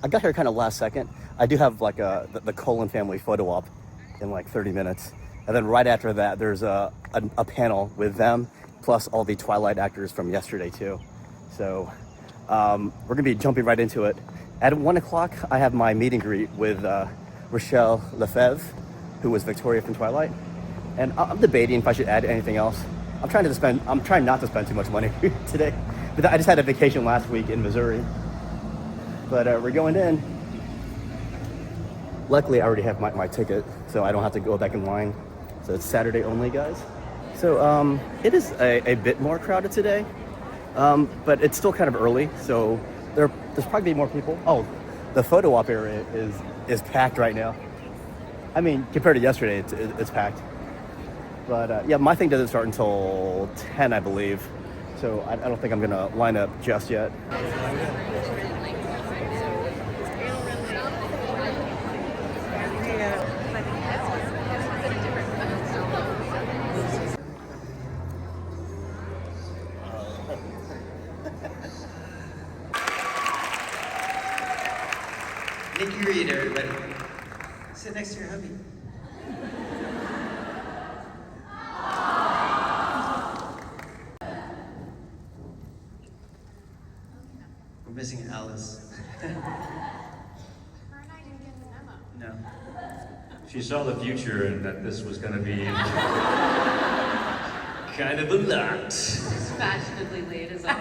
I got here kind of last second. I do have like the Coulson family photo op in like 30 minutes. And then right after that, there's a panel with them, plus all the Twilight actors from yesterday too. So we're gonna be jumping right into it. At 1 o'clock, I have my meet and greet with Rachelle Lefevre, who was Victoria from Twilight. And I'm debating if I should add anything else. I'm trying not to spend too much money today. But I just had a vacation last week in Missouri. But we're going in. Luckily, I already have my ticket, so I don't have to go back in line. So it's Saturday only, guys. So it is a bit more crowded today, but it's still kind of early, so there's probably more people. Oh, the photo op area is packed right now. I mean, compared to yesterday, it's packed. But yeah, my thing doesn't start until 10, I believe. So I don't think I'm gonna line up just yet. Nikki Reed, everybody. Sit next to your hubby. We're missing Alice. Her and I didn't get the memo. No. She saw the future and that this was going to be kind of a lot. As fashionably late as all.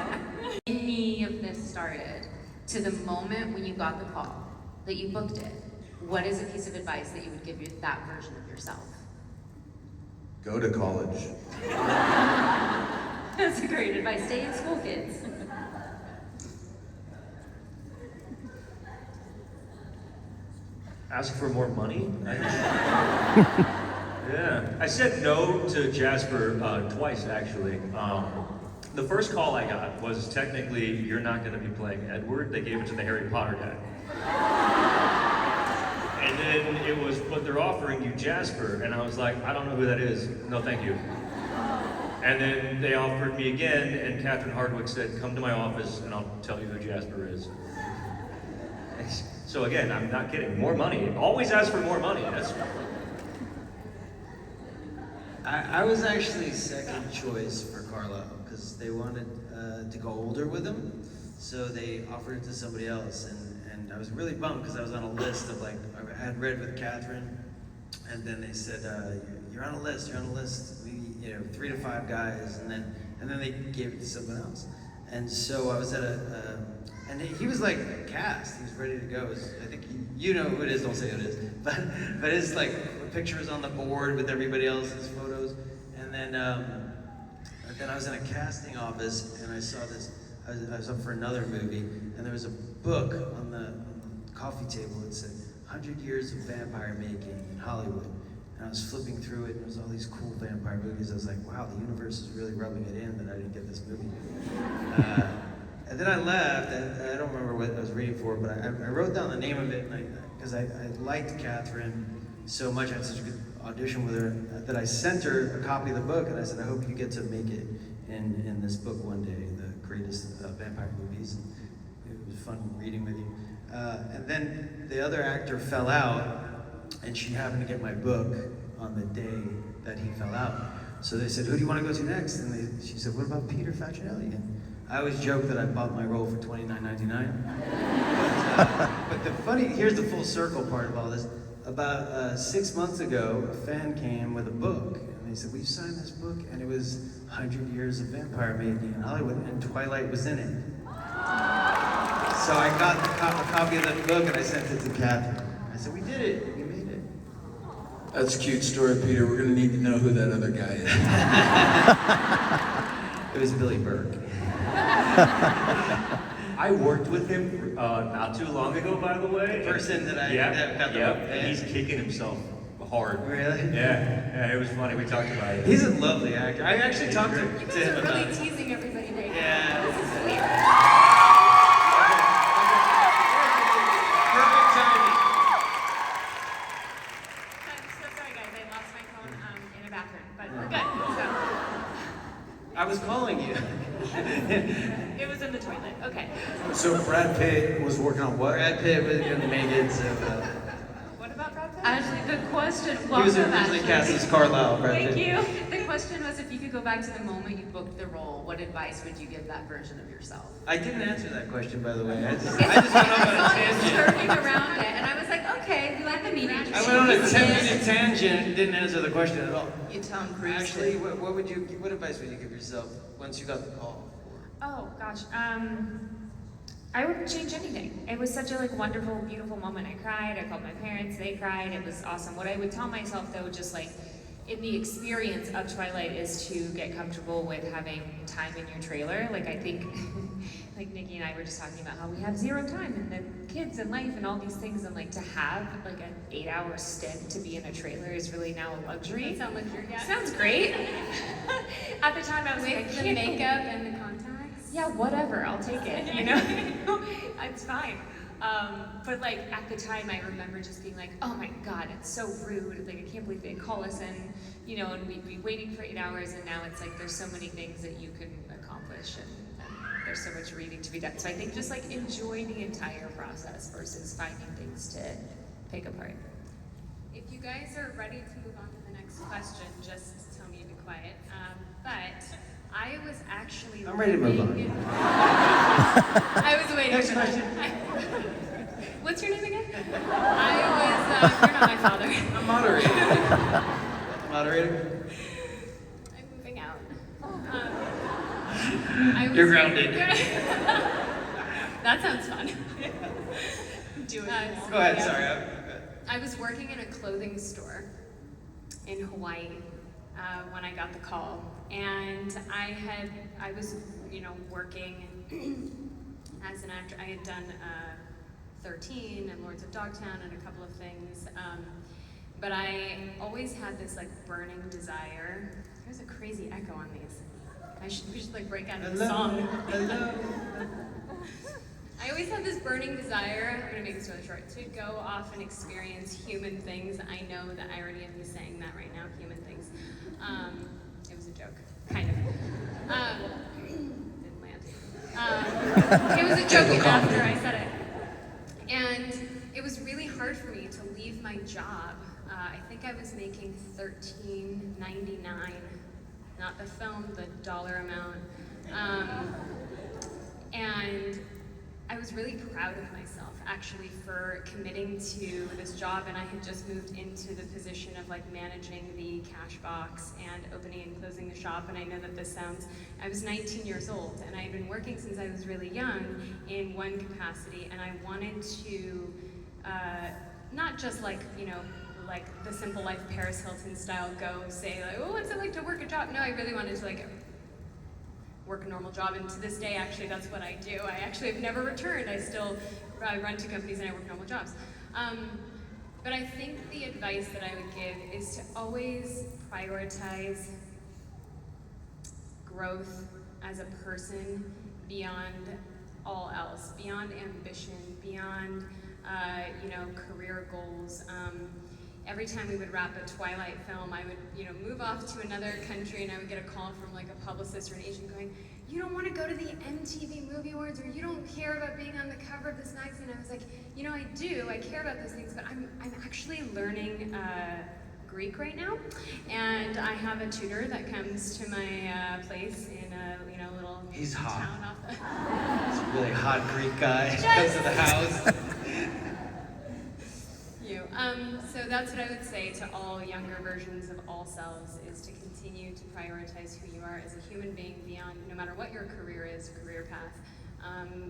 Any of this started to the moment when you got the call that you booked it. What is a piece of advice that you would give you that version of yourself? Go to college. That's a great advice. Stay in school, kids. Ask for more money? Yeah. I said no to Jasper twice, actually. The first call I got was technically, you're not going to be playing Edward. They gave it to the Harry Potter guy. And then it was, but they're offering you Jasper. And I was like, I don't know who that is. No, thank you. And then they offered me again, and Catherine Hardwick said, come to my office and I'll tell you who Jasper is. So again, I'm not kidding. More money. Always ask for more money. That's. I was actually second choice for Carlisle because they wanted to go older with him, so they offered it to somebody else, and I was really bummed because I was on a list of like I had read with Catherine, and then they said you're on a list, we, 3 to 5 guys, and then they gave it to someone else, and so I was at and he was like cast, he was ready to go. I think you know who it is, don't say who it is, but it's like pictures on the board with everybody else's photos, and then I was in a casting office and I saw this. I was up for another movie, and there was a book on the coffee table that said 100 Years of Vampire Making in Hollywood. And I was flipping through it, and there was all these cool vampire movies. I was like, wow, the universe is really rubbing it in that I didn't get this movie. And then I left, and I don't remember what I was reading for, but I wrote down the name of it, because I liked Catherine so much. I had such a good audition with her that I sent her a copy of the book, and I said, I hope you get to make it in this book one day, the greatest vampire movies. And it was fun reading with you. And then the other actor fell out, and she happened to get my book on the day that he fell out. So they said, who do you want to go to next? And she said, what about Peter Facinelli? And I always joke that I bought my role for $29.99. But here's the full circle part of all this. About 6 months ago, a fan came with a book, and they said, will you sign this book? And it was 100 Years of Vampire Making in Hollywood, and Twilight was in it. So I got a copy of the book, and I sent it to Catherine. I said, we did it, we made it. That's a cute story, Peter. We're gonna need to know who that other guy is. It was Billy Burke. I worked with him not too long ago, by the way. The person that I got the book. And he's kicking himself hard. Really? Yeah, it was funny. We talked about it. He's a lovely actor. I actually talked to him about it. You guys are really teasing everybody right now. Yeah. This is weird. Perfect timing. I'm so sorry, guys. I lost my phone in a bathroom, but we're good. So I was calling you. it was in the toilet. Okay. So Brad Pitt was working on what? Brad Pitt was going to make it. So, What about Brad Pitt? Actually, the question. he was originally cast as Carlisle. Brad Thank Pitt. you. The question was, if you could go back to the moment you booked the role, what advice would you give that version of yourself? I didn't answer that question, by the way. I just went off on a tangent. Turning around it, and I was like, okay, we let the meeting. I went on a 10-minute tangent and didn't answer the question at all. You Tom Cruise. Actually, what advice would you give yourself once you got the call? Oh gosh. I wouldn't change anything. It was such a wonderful, beautiful moment. I cried. I called my parents. They cried. It was awesome. What I would tell myself though, just in the experience of Twilight, is to get comfortable with having time in your trailer. I think, Nikki and I were just talking about how we have zero time and the kids and life and all these things, and to have an 8-hour stint to be in a trailer is really now a luxury. That sounds luxury, yeah. Sounds great. At the time, I was the makeup and the contacts. Yeah, whatever, I'll take it, It's fine. But at the time, I remember just being oh my God, it's so rude. I can't believe they call us in, and we'd be waiting for 8 hours, and now it's there's so many things that you can accomplish, and there's so much reading to be done. So I think just enjoy the entire process versus finding things to pick apart. If you guys are ready to move on to the next question, just tell me to be quiet. But I was actually I'm ready to move on. I was waiting Next for question. that. You're not my father. I'm moderating. Moderator? I'm moving out. You're grounded. That sounds fun. Go ahead, sorry. I was working in a clothing store in Hawaii when I got the call, and I was, working as an actor. I had done 13 and Lords of Dogtown and a couple of things, but I always had this burning desire. There's a crazy echo on these. We should break out into song. Hello. I always had this burning desire, I'm gonna make this really short, to go off and experience human things. I know that I already am saying that right now, human things. It was a joke, kind of. Didn't land. It was a joke after I said it. And it was really hard for me to leave my job. I think I was making $13.99, not the film, the dollar amount. And I was really proud of myself, actually, for committing to this job, and I had just moved into the position of managing the cash box and opening and closing the shop. And I know that I was 19 years old, and I had been working since I was really young in one capacity, and I wanted to not just the Simple Life Paris Hilton style go say oh, what's it like to work a job? No, I really wanted to work a normal job, and to this day, actually, that's what I do. I actually have never returned. I still run two companies and I work normal jobs. But I think the advice that I would give is to always prioritize growth as a person beyond all else, beyond ambition, beyond career goals. Every time we would wrap a Twilight film, I would, move off to another country, and I would get a call from a publicist or an agent going, "You don't want to go to the MTV Movie Awards, or you don't care about being on the cover of this magazine." I was like, I do. I care about those things, but I'm actually learning Greek right now, and I have a tutor that comes to my place in a little He's hot. town off the. He's a really hot Greek guy. Comes to the house. So that's what I would say to all younger versions of all selves, is to continue to prioritize who you are as a human being beyond, no matter what your career is, career path.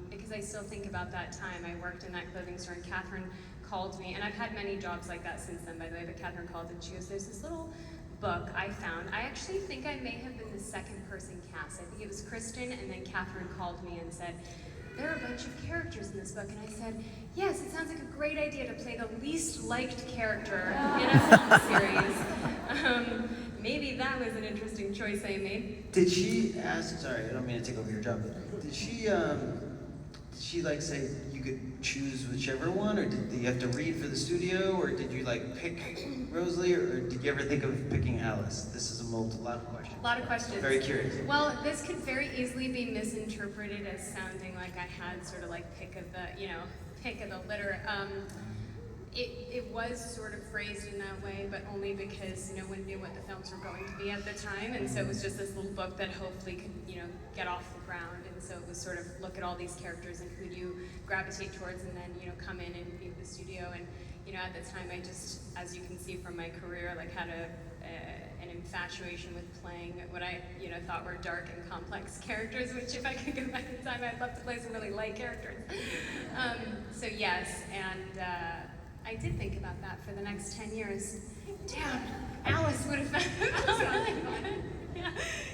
Because I still think about that time I worked in that clothing store, and Catherine called me, and I've had many jobs like that since then, by the way, but Catherine called and she goes, "There's this little book I found." I actually think I may have been the second person cast. I think it was Kristen, and then Catherine called me and said, "There are a bunch of characters in this book." And I said, "Yes, it sounds like a great idea to play the least liked character in a film series." Maybe that was an interesting choice I made. Did she ask, sorry, I don't mean to take over your job, but did she say you could choose whichever one, or did you have to read for the studio, or did you pick Rosalie, or did you ever think of picking Alice? This is a lot of questions. A lot of questions. Very curious. Well, this could very easily be misinterpreted as sounding like I had sort of pick of the litter. It was sort of phrased in that way, but only because no one knew what the films were going to be at the time, and so it was just this little book that hopefully could, get off the ground. And so it was sort of look at all these characters and who do you gravitate towards, and then come in and be at the studio. And at the time, I just, as you can see from my career, had an infatuation with playing what I thought were dark and complex characters, which if I could go back in time, I'd love to play some really light characters. So yes, and I did think about that for the next 10 years. Damn, Alice would have found really fun.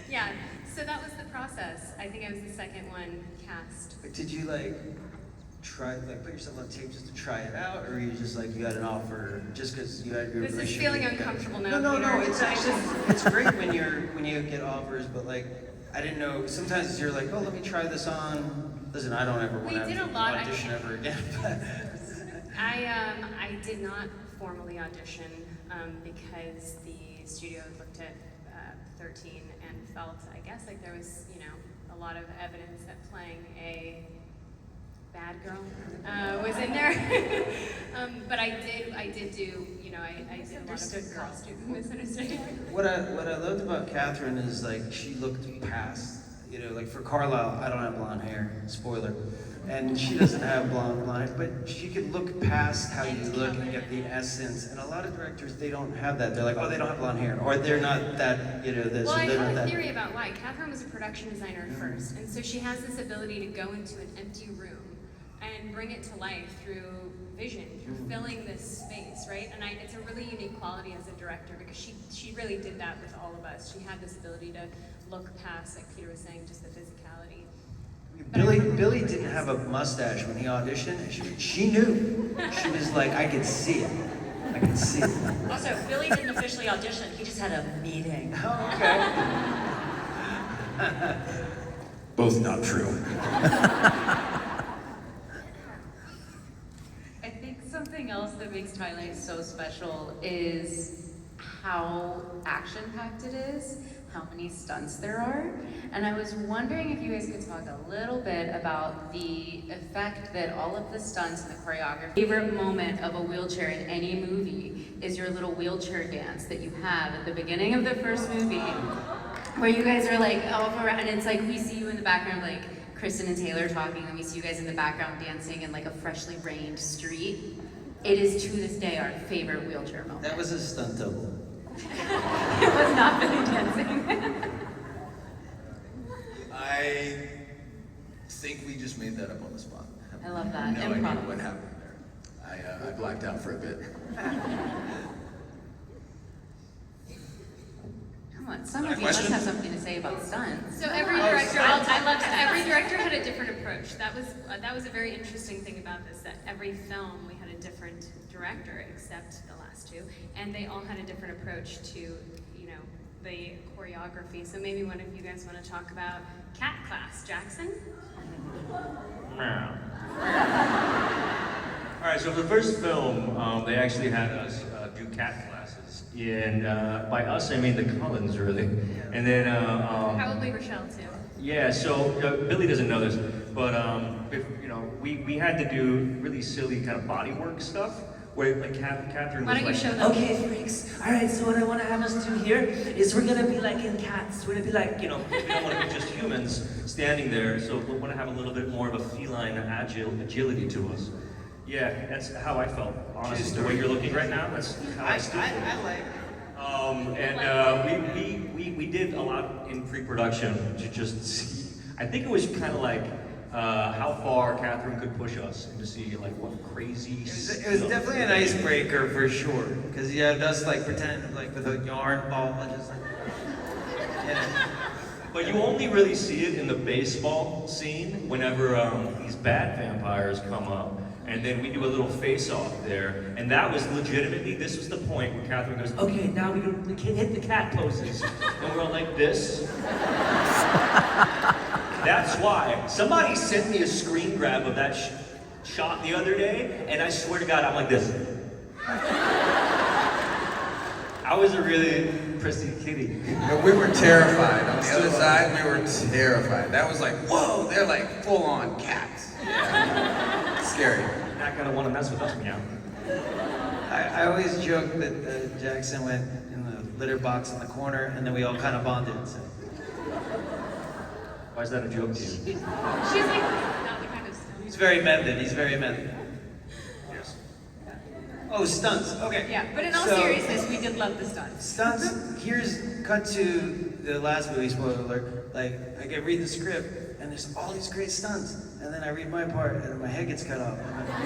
Yeah, so that was the process. I think I was the second one cast. But did you try, put yourself on tape just to try it out, or you just you got an offer just because you had your This relationship? is feeling uncomfortable now. No, it's actually, it's great when you get offers, but I didn't know, sometimes you're oh, let me try this on. Listen, I don't ever want to audition ever again, but. I did not formally audition because the studio looked at 13 and felt, I guess, there was, a lot of evidence that playing a bad girl was in there. But I did do, I did a lot of costume misunderstanding. What I loved about Catherine is she looked past you know, like for Carlisle, I don't have blonde hair, spoiler. And she doesn't have blonde hair, but she could look past how you look and get the essence. And a lot of directors, they don't have that. They're like, oh, they don't have blonde hair, or they're not that, you know, this, Well, or I they're not have a that. theory about why. Catherine was a production designer at first, and so she has this ability to go into an empty room and bring it to life through vision, through filling this space, right? And it's a really unique quality as a director, because she really did that with all of us. She had this ability to look past, like Peter was saying, just the physicality. Billy didn't have a mustache when he auditioned, and she knew. She was like, I could see it. I could see it. Also, Billy didn't officially audition, he just had a meeting. Oh, okay. Both not true. I think something else that makes Twilight so special is how action-packed it is, how many stunts there are. And I was wondering if you guys could talk a little bit about the effect that all of the stunts and the choreography. Favorite moment of a wheelchair in any movie is your little wheelchair dance that you have at the beginning of the first movie, where you guys are like all around, and it's like we see you in the background, like Kristen and Taylor talking, and we see you guys in the background dancing in like a freshly rained street. It is to this day our favorite wheelchair moment. That was a stunt double. It was not Billy dancing. I think we just made that up on the spot. I love that. No Improv. idea what happened there. I blacked out for a bit. Come on, some of you must have something to say about stunts. So every director, I love that. Every director had a different approach. That was a very interesting thing about this. That every film we had a different director, except the last two, and they all had a different approach to, you know, the choreography. So maybe one of you guys want to talk about Cat Class, Jackson. All right, so for the first film, they actually had us do cat classes, and by us I mean the Cullens, really. And then Probably Rachelle too. yeah, so Billy doesn't know this, but you know, we had to do really silly kind of bodywork stuff. Where like Catherine Why was don't you like, show them? Okay, freaks. All right, so what I want to have us do here is we're gonna be like in cats. We're gonna be like, you know, we don't want to be just humans standing there, so we want to have a little bit more of a feline agility to us. Yeah, that's how I felt. Honestly, the way you're looking right now, that's how I still feel. I like And we did a lot in pre-production to just see. I think it was kind of like how far Catherine could push us and to see like what crazy. It was definitely an icebreaker for sure, because you had us like pretending like with a yarn ball and just like. Yeah. But you only really see it in the baseball scene whenever these bad vampires come up. And then we do a little face-off there, and that was legitimately, this was the point where Catherine goes, okay, now we can hit the cat poses. And we're all like this. That's why. Somebody sent me a screen grab of that shot the other day, and I swear to God, I'm like this. I was a really prissy kitty. But we were terrified. On the other side, we were terrified. That was like, whoa, they're like full-on cats. Yeah. Scary. You're not gonna want to mess with us, meow. I always joke that Jackson went in the litter box in the corner, and then we all kind of bonded. So. Why is that a joke to you? She's like, not the kind of stuff. He's very method. He's very method. Yes. Oh, stunts. Okay. Yeah, but in all So- seriousness, we did love the stunts. Stunts. Here's cut to the last movie. Spoiler alert. Like I get read the script, and there's all these great stunts, and then I read my part, and my head gets cut off. I'm like, oh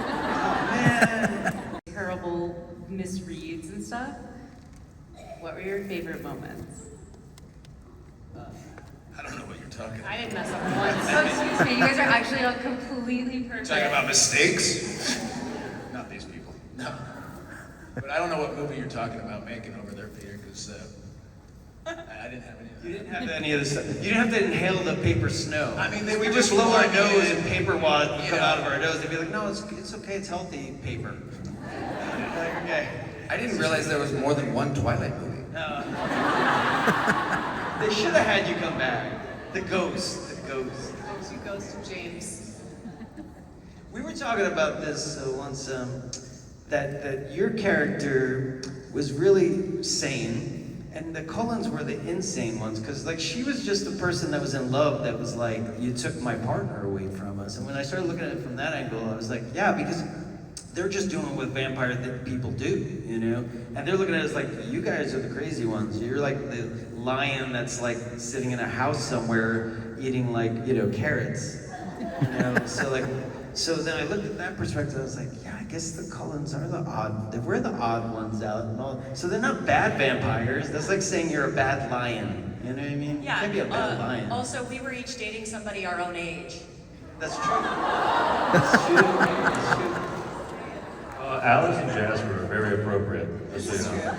man. Terrible misreads and stuff. What were your favorite moments? I don't know what you're talking about. I didn't mess up once. Oh, excuse me, you guys are actually all completely perfect. Talking about mistakes? Not these people. No. But I don't know what movie you're talking about making over there, Peter, because I didn't have any of that. You didn't have any of this stuff. You didn't have to inhale the paper snow. I mean, they we would just just blow our plug nose in, and paper wad would you come know. out of our nose. They'd be like, no, it's okay, it's healthy paper. Like, okay. I didn't realize there was more than one Twilight movie. They should have had you come back. The ghost. You ghost of James. We were talking about this once, that your character was really sane And the Cullens were the insane ones, because like she was just the person that was in love that was like, you took my partner away from us. And when I started looking at it from that angle, I was like, yeah, because they're just doing what vampire people do, you know? And they're looking at us like, you guys are the crazy ones. You're like the lion that's like sitting in a house somewhere eating like, you know, carrots. You know, so then I looked at that perspective, I was like, yeah, I guess the Cullens are we're the odd ones out and all. So they're not bad vampires. That's like saying you're a bad lion. You know what I mean? Yeah. You can't be a bad lion. Also, we were each dating somebody our own age. That's true. That's true. That's true. Alice and Jasper are very appropriate, just so you know.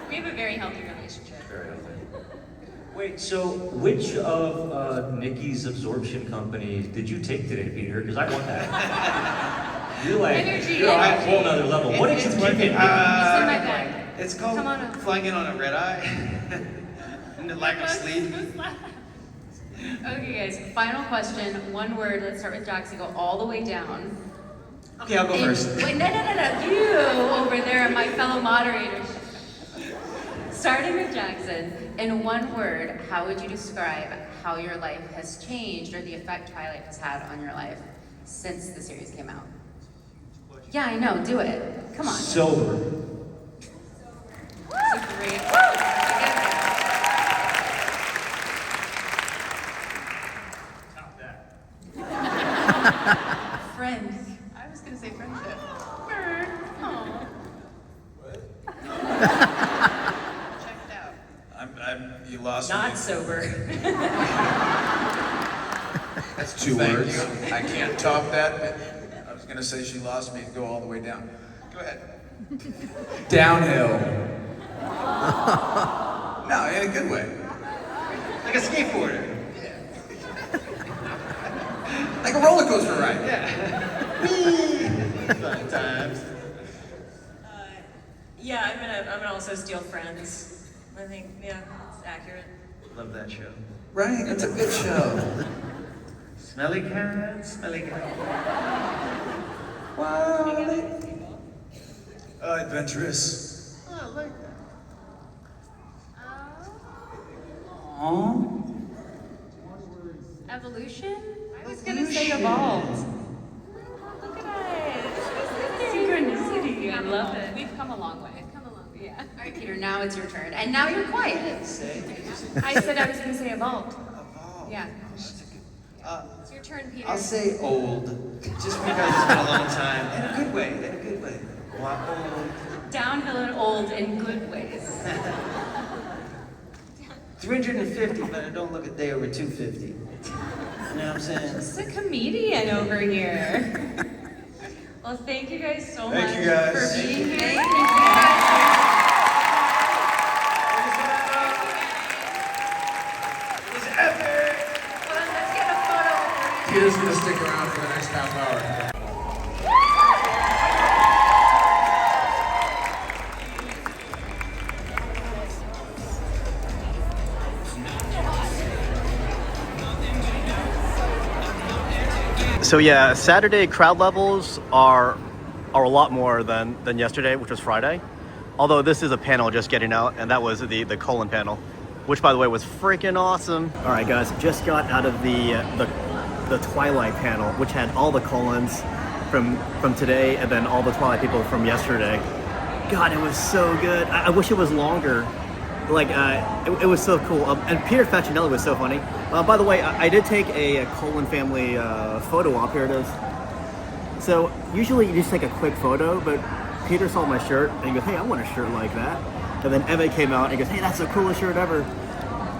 We have a very healthy relationship. Very healthy. Wait, so which of Nikki's absorption companies did you take today, Peter? Because I want that. You're like, you're on a whole nother level. What did you keep in? It's in my bag. It's called flying in on a red eye. In the lack of sleep. Okay, guys, final question. One word. Let's start with Jackson. Go all the way down. Okay, I'll go first. Wait, no. You over there, my fellow moderators. Starting with Jackson, in one word, how would you describe how your life has changed or the effect Twilight has had on your life since the series came out? Yeah, I know. Do it. Come on. Sober. That's a great Friends. I was gonna say friendship. Check it out. You lost me. Not sober. That's 2 words. I can't top that. I was gonna say she lost me and go all the way down. Go ahead. Downhill. No, in a good way. Like a skateboarder. Like a roller coaster ride. Fun times. Yeah, I'm gonna also steal Friends. I think, yeah, it's accurate. Love that show. Right? It's a good show. Smelly cat, smelly cat. Wow. Adventurous. Oh, I like that. Aww. Evolution? I was gonna say evolved. Look at us. Synchronicity. I love it. We've come a long way. Yeah. All right, Peter, now it's your turn. And now you're quiet. I said I was going to say evolved. Evolved. Yeah. It's your turn, Peter. I'll say old, just because it's been a long time. In a good way, in a good way. Old. Downhill and old in good ways. 350, but I don't look a day over 250. You know what I'm saying? Just a comedian over here. Well, thank you guys so much Thank you guys. for being here. Thank It was epic. Well, let's get a photo. Peter's gonna stick around for the next half hour. So yeah, Saturday crowd levels are a lot more than yesterday, which was Friday. Although this is a panel just getting out, and that was the Coulson panel, which by the way was freaking awesome. All right, guys, just got out of the Twilight panel, which had all the Coulsons from today, and then all the Twilight people from yesterday. God, it was so good. I wish it was longer. Like, it was so cool. And Peter Facinelli was so funny. By the way, I did take a Coulson family photo op. Here it is. So usually you just take a quick photo, but Peter saw my shirt and he goes, hey, I want a shirt like that. And then Eve came out and he goes, hey, that's the coolest shirt ever.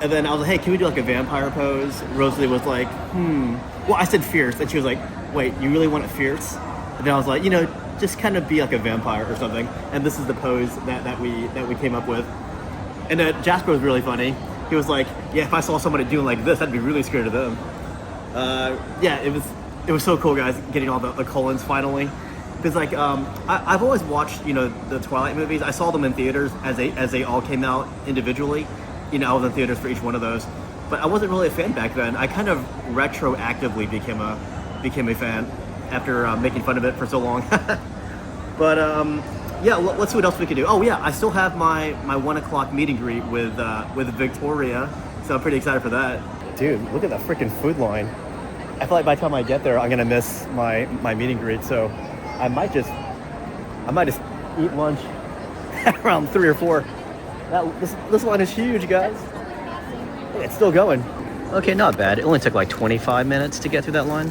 And then I was like, hey, can we do like a vampire pose? Rosalie was like, Well, I said fierce. And she was like, wait, you really want it fierce? And then I was like, just kind of be like a vampire or something. And this is the pose that we came up with. And Jasper was really funny. He was like, yeah, if I saw somebody doing like this, I'd be really scared of them. Yeah, it was so cool, guys, getting all the Coulsons finally. Because like, I've always watched, the Twilight movies. I saw them in theaters as they all came out individually. I was in theaters for each one of those. But I wasn't really a fan back then. I kind of retroactively became a fan after making fun of it for so long. But Yeah, let's see what else we can do. Oh yeah, I still have my 1 o'clock meet and greet with Victoria, so I'm pretty excited for that. Dude, look at that freaking food line. I feel like by the time I get there, I'm gonna miss my meet and greet, so I might just eat lunch around 3 or 4. This line is huge, guys. It's still going. Okay, not bad. It only took like 25 minutes to get through that line.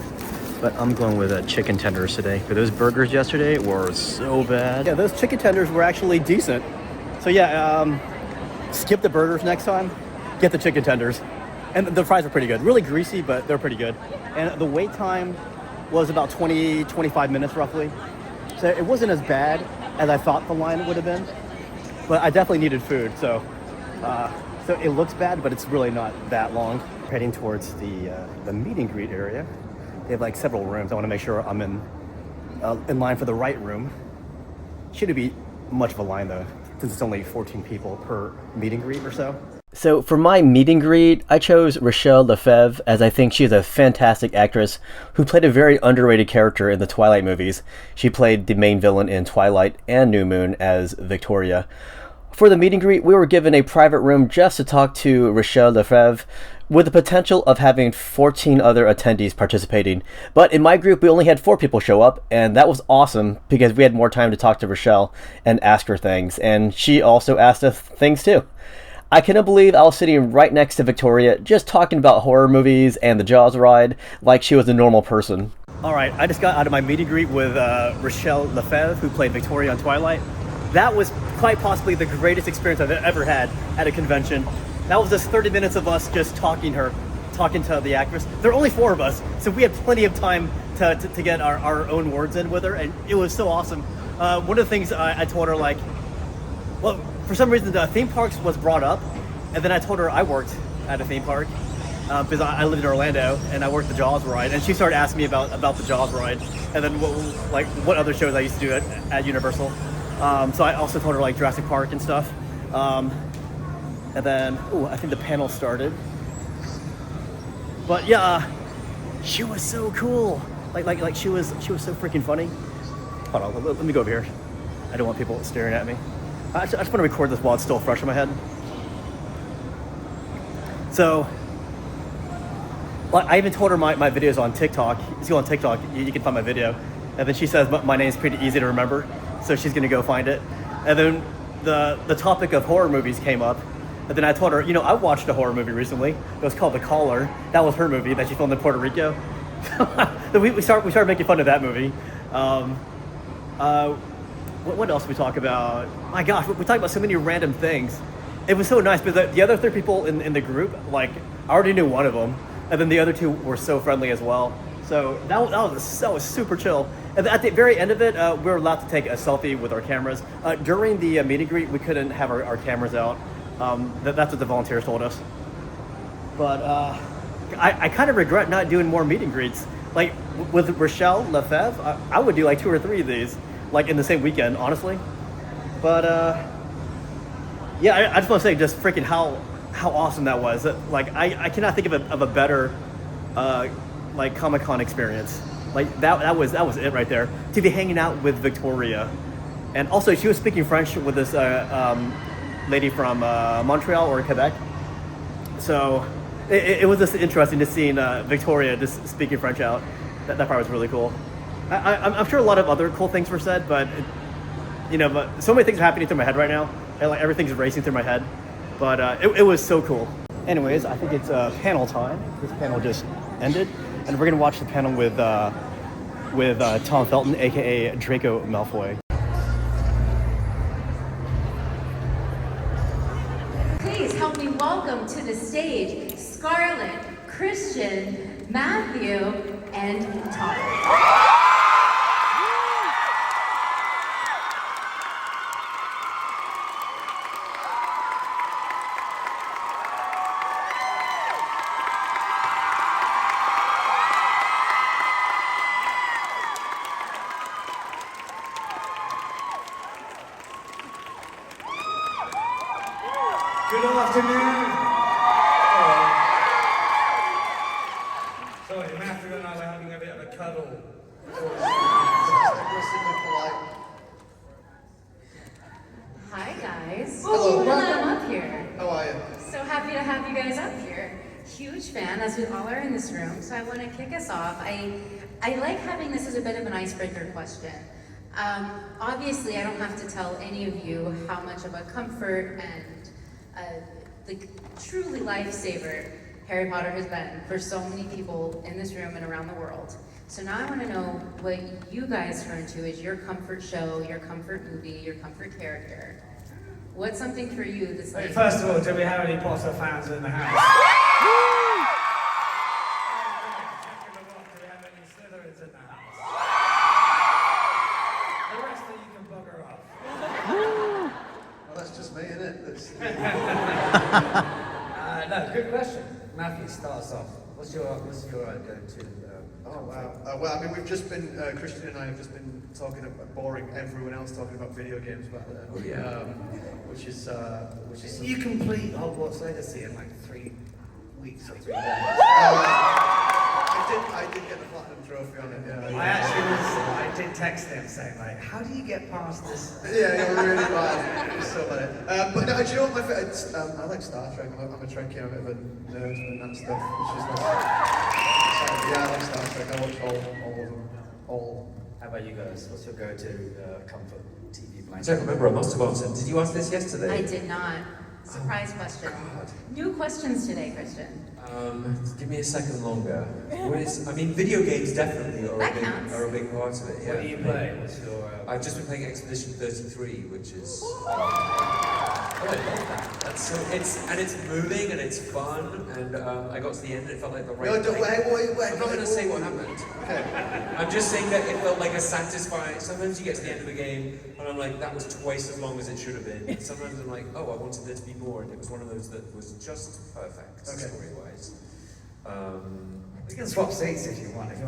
But I'm going with chicken tenders today. But those burgers yesterday were so bad. Yeah, those chicken tenders were actually decent. So yeah, skip the burgers next time. Get the chicken tenders. And the fries are pretty good. Really greasy, but they're pretty good. And the wait time was about 25 minutes roughly. So it wasn't as bad as I thought the line would have been. But I definitely needed food, so it looks bad, but it's really not that long. Heading towards the meet and greet area. They have like several rooms. I want to make sure I'm in line for the right room. Shouldn't be much of a line though, since it's only 14 people per meet and greet or so. So for my meet and greet, I chose Rachelle Lefevre, as I think she is a fantastic actress who played a very underrated character in the Twilight movies. She played the main villain in Twilight and New Moon as Victoria. For the meet and greet, we were given a private room just to talk to Rachelle Lefevre, with the potential of having 14 other attendees participating. But in my group, we only had 4 people show up, and that was awesome because we had more time to talk to Rachelle and ask her things, and she also asked us things too. I cannot believe I was sitting right next to Victoria, just talking about horror movies and the Jaws ride like she was a normal person. Alright, I just got out of my meet and greet with Rachelle Lefevre, who played Victoria on Twilight. That was quite possibly the greatest experience I've ever had at a convention. That was just 30 minutes of us just talking to the actress. There are only 4 of us, so we had plenty of time to get our own words in with her, and it was so awesome. One of the things I told her, like, well, for some reason the theme parks was brought up, and then I told her I worked at a theme park because I lived in Orlando and I worked the Jaws ride, and she started asking me about the Jaws ride, and then what other shows I used to do at Universal. So I also told her like Jurassic Park and stuff. And then, I think the panel started. But yeah, she was so cool. Like she was so freaking funny. Hold on, let me go over here. I don't want people staring at me. I just want to record this while it's still fresh in my head. So, I even told her my videos on TikTok. If you go on TikTok, you can find my video. And then she says, my name's pretty easy to remember, so she's gonna go find it. And then the topic of horror movies came up. And then I told her, I watched a horror movie recently. It was called The Caller. That was her movie that she filmed in Puerto Rico. we started making fun of that movie. What else did we talk about? My gosh, we talked about so many random things. It was so nice because the other 3 people in the group, like, I already knew one of them, and then the other 2 were so friendly as well. So that was super chill. And at the very end of it, we were allowed to take a selfie with our cameras. During the meet and greet, we couldn't have our cameras out. That's what the volunteers told us. But I kind of regret not doing more meet and greets. Like with Rachelle Lefevre, I would do like 2 or 3 of these, like in the same weekend, honestly. But yeah, I just want to say just freaking how awesome that was. Like I cannot think of a better like Comic-Con experience. Like that was it right there. To be hanging out with Victoria, and also she was speaking French with this lady from Montreal or Quebec. So it was just interesting to see Victoria just speaking French out. That part was really cool. I'm sure a lot of other cool things were said, but but so many things are happening through my head right now. And like everything's racing through my head. But it was so cool. Anyways, I think it's panel time. This panel just ended, and we're gonna watch the panel with Tom Felton, aka Draco Malfoy. Please help me welcome to the stage Scarlet, Christian, Matthew, and Tom. Good afternoon. Sorry, Matthew and I were having a bit of a cuddle have you guys up here. Huge fan, as we all are in this room, so I want to kick us off. I like having this as a bit of an icebreaker question. Obviously, I don't have to tell any of you how much of a comfort and the truly lifesaver Harry Potter has been for so many people in this room and around the world. So now I want to know what you guys turn to as your comfort show, your comfort movie, your comfort character. What's something for you that's like... First of all, do we have any Potter fans in the house? Do we have any Slytherins in the house? The rest of you can bugger off. Well, that's just me, isn't it? No, good question. Matthew, start us off. What's your go-to? Oh wow! Well, I mean, we've just been Christian and I have just been talking about boring everyone else talking about video games back there. Oh, yeah. Which is. You complete Hogwarts Legacy in like 3 weeks or 3 days. I did get the platinum trophy on it. Yeah. I did text him saying like, how do you get past this? Yeah, you're really bad. It was so bad. But no, do you know what my favorite? I like Star Trek. I'm a Trekkie. I'm a bit of a nerd and that stuff. Which is like. Yeah, I like Star Trek. I watch all of them. All. How about you guys? What's your go-to comfort TV blanket? I don't remember. I must have answered. Did you ask this yesterday? I did not. Surprise question. New questions today, Christian. Give me a second longer. Video games definitely are That a big part of it. Yeah. What do you play? What's your? I've just been playing Expedition 33, which is. I love that. That's so it's moving and it's fun and I got to the end and it felt like the right. No, wait. I'm not going to say what happened. Okay. I'm just saying that it felt like a satisfying. Sometimes you get to the end of a game and I'm like, that was twice as long as it should have been. Sometimes I'm like, oh, I wanted there to be more, and it was one of those that was just perfect story-wise. We can swap seats if you want. No,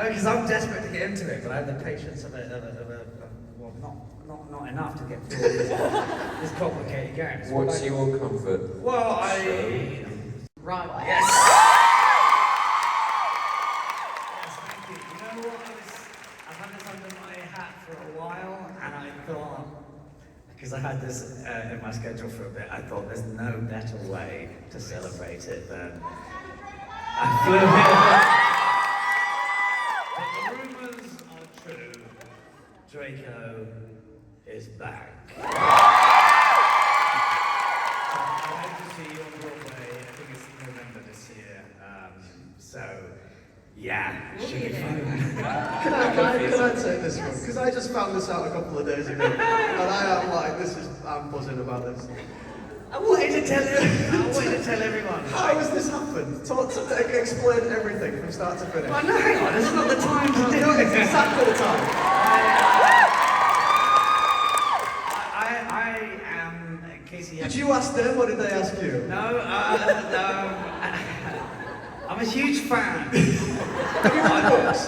because I'm desperate to get into it, but I have the patience of not enough to get through this complicated game. So What's your comfort? Well, Wrong. Yes. Yes, thank you. You know what? I've had this under my hat for a while, and I thought, because I had this in my schedule for a bit, I thought there's no better way to celebrate it than I flew here. But the rumors are true. Draco is back. I hope to see you on Broadway. I think it's November this year. So, yeah, should be fun. Can I take this one? Because I just found this out a couple of days ago, and I am like, I'm buzzing about this. I wanted to tell everyone. How has this happened? Explain everything from start to finish. Oh, no, hang on, this is not the time to do No, it. it's exactly the time. I am, in case you Did you ask them, or did they ask you? No, I'm a huge fan. Have you read books?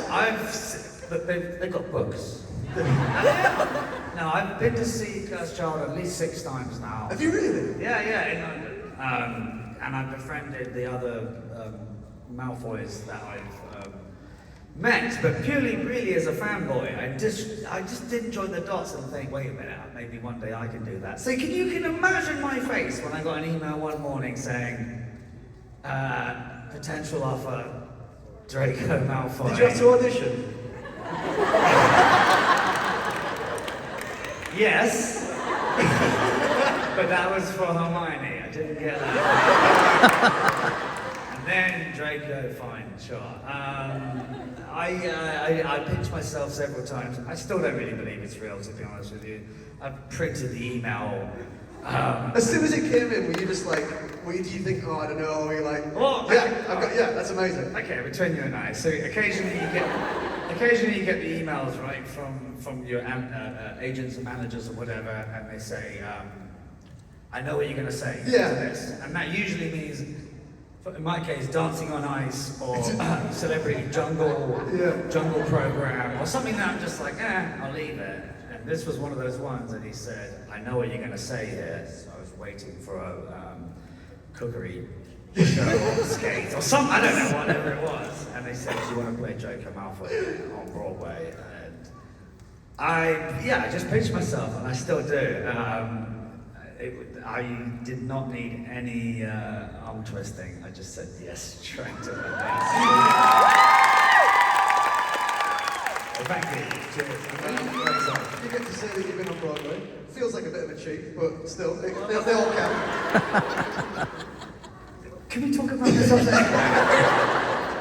They've got books. No, I've been to see Cursed Child at least 6 times now. Have you really? Yeah, in London. And I've befriended the other Malfoys that I've met, but purely really as a fanboy. I just didn't join the dots and think, wait a minute, maybe one day I can do that. So you can imagine my face when I got an email one morning saying, potential offer, Draco Malfoy. Did you have to audition? Yes. But that was for Hermione. I didn't get that. And then Draco, fine, sure. I pinched myself several times. I still don't really believe it's real, to be honest with you. I printed the email. As soon as it came in, were you just like, do you think, oh, I don't know, were you like, that's amazing. Okay, between you and I, so occasionally you get the emails, right, from your agents or managers or whatever, and they say, I know what you're going to say to this. And that usually means, in my case, Dancing on Ice or Celebrity Jungle program or something that I'm just like, I'll leave it. And this was one of those ones that he said, I know what you're going to say here. So I was waiting for a cookery show or skate or something, I don't know, whatever it was. And they said, do you want to play Draco Malfoy on Broadway? And I just pitched myself, and I still do. I did not need any arm twisting. I just said yes straight away. Thank you. Cheers. You get to say that you've been on Broadway. Feels like a bit of a cheat, but still, they all count. Can we talk about this on there?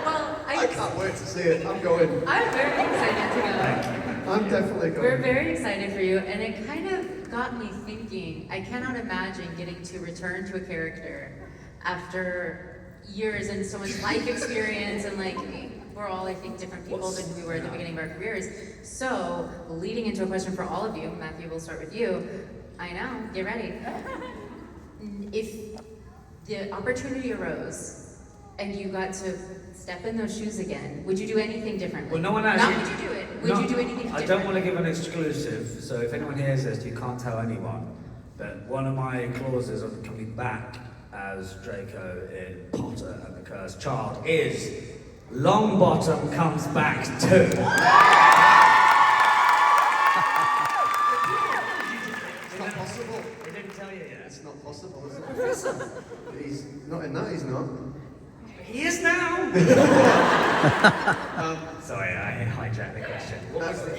Well, I can't wait to see it. I'm going. I'm very excited to go. I'm definitely going. We're very excited for you, and it kind of got me thinking. I cannot imagine getting to return to a character after years and so much life experience, and like we're all, I think, different people than we were at the beginning of our careers. So, leading into a question for all of you, Matthew, we'll start with you. I know, get ready. If the opportunity arose and you got to step in those shoes again, would you do anything differently? Well, no one actually. Not would you do it. Would you do anything different? I don't want to give an exclusive, so if anyone hears this, you can't tell anyone. But one of my clauses of coming back as Draco in Potter and the Cursed Child is Longbottom comes back too. It's not possible. They didn't tell you yet. It's not possible, is it? He's not in that, he's not. He is now! Sorry, I hijacked the question. What was the...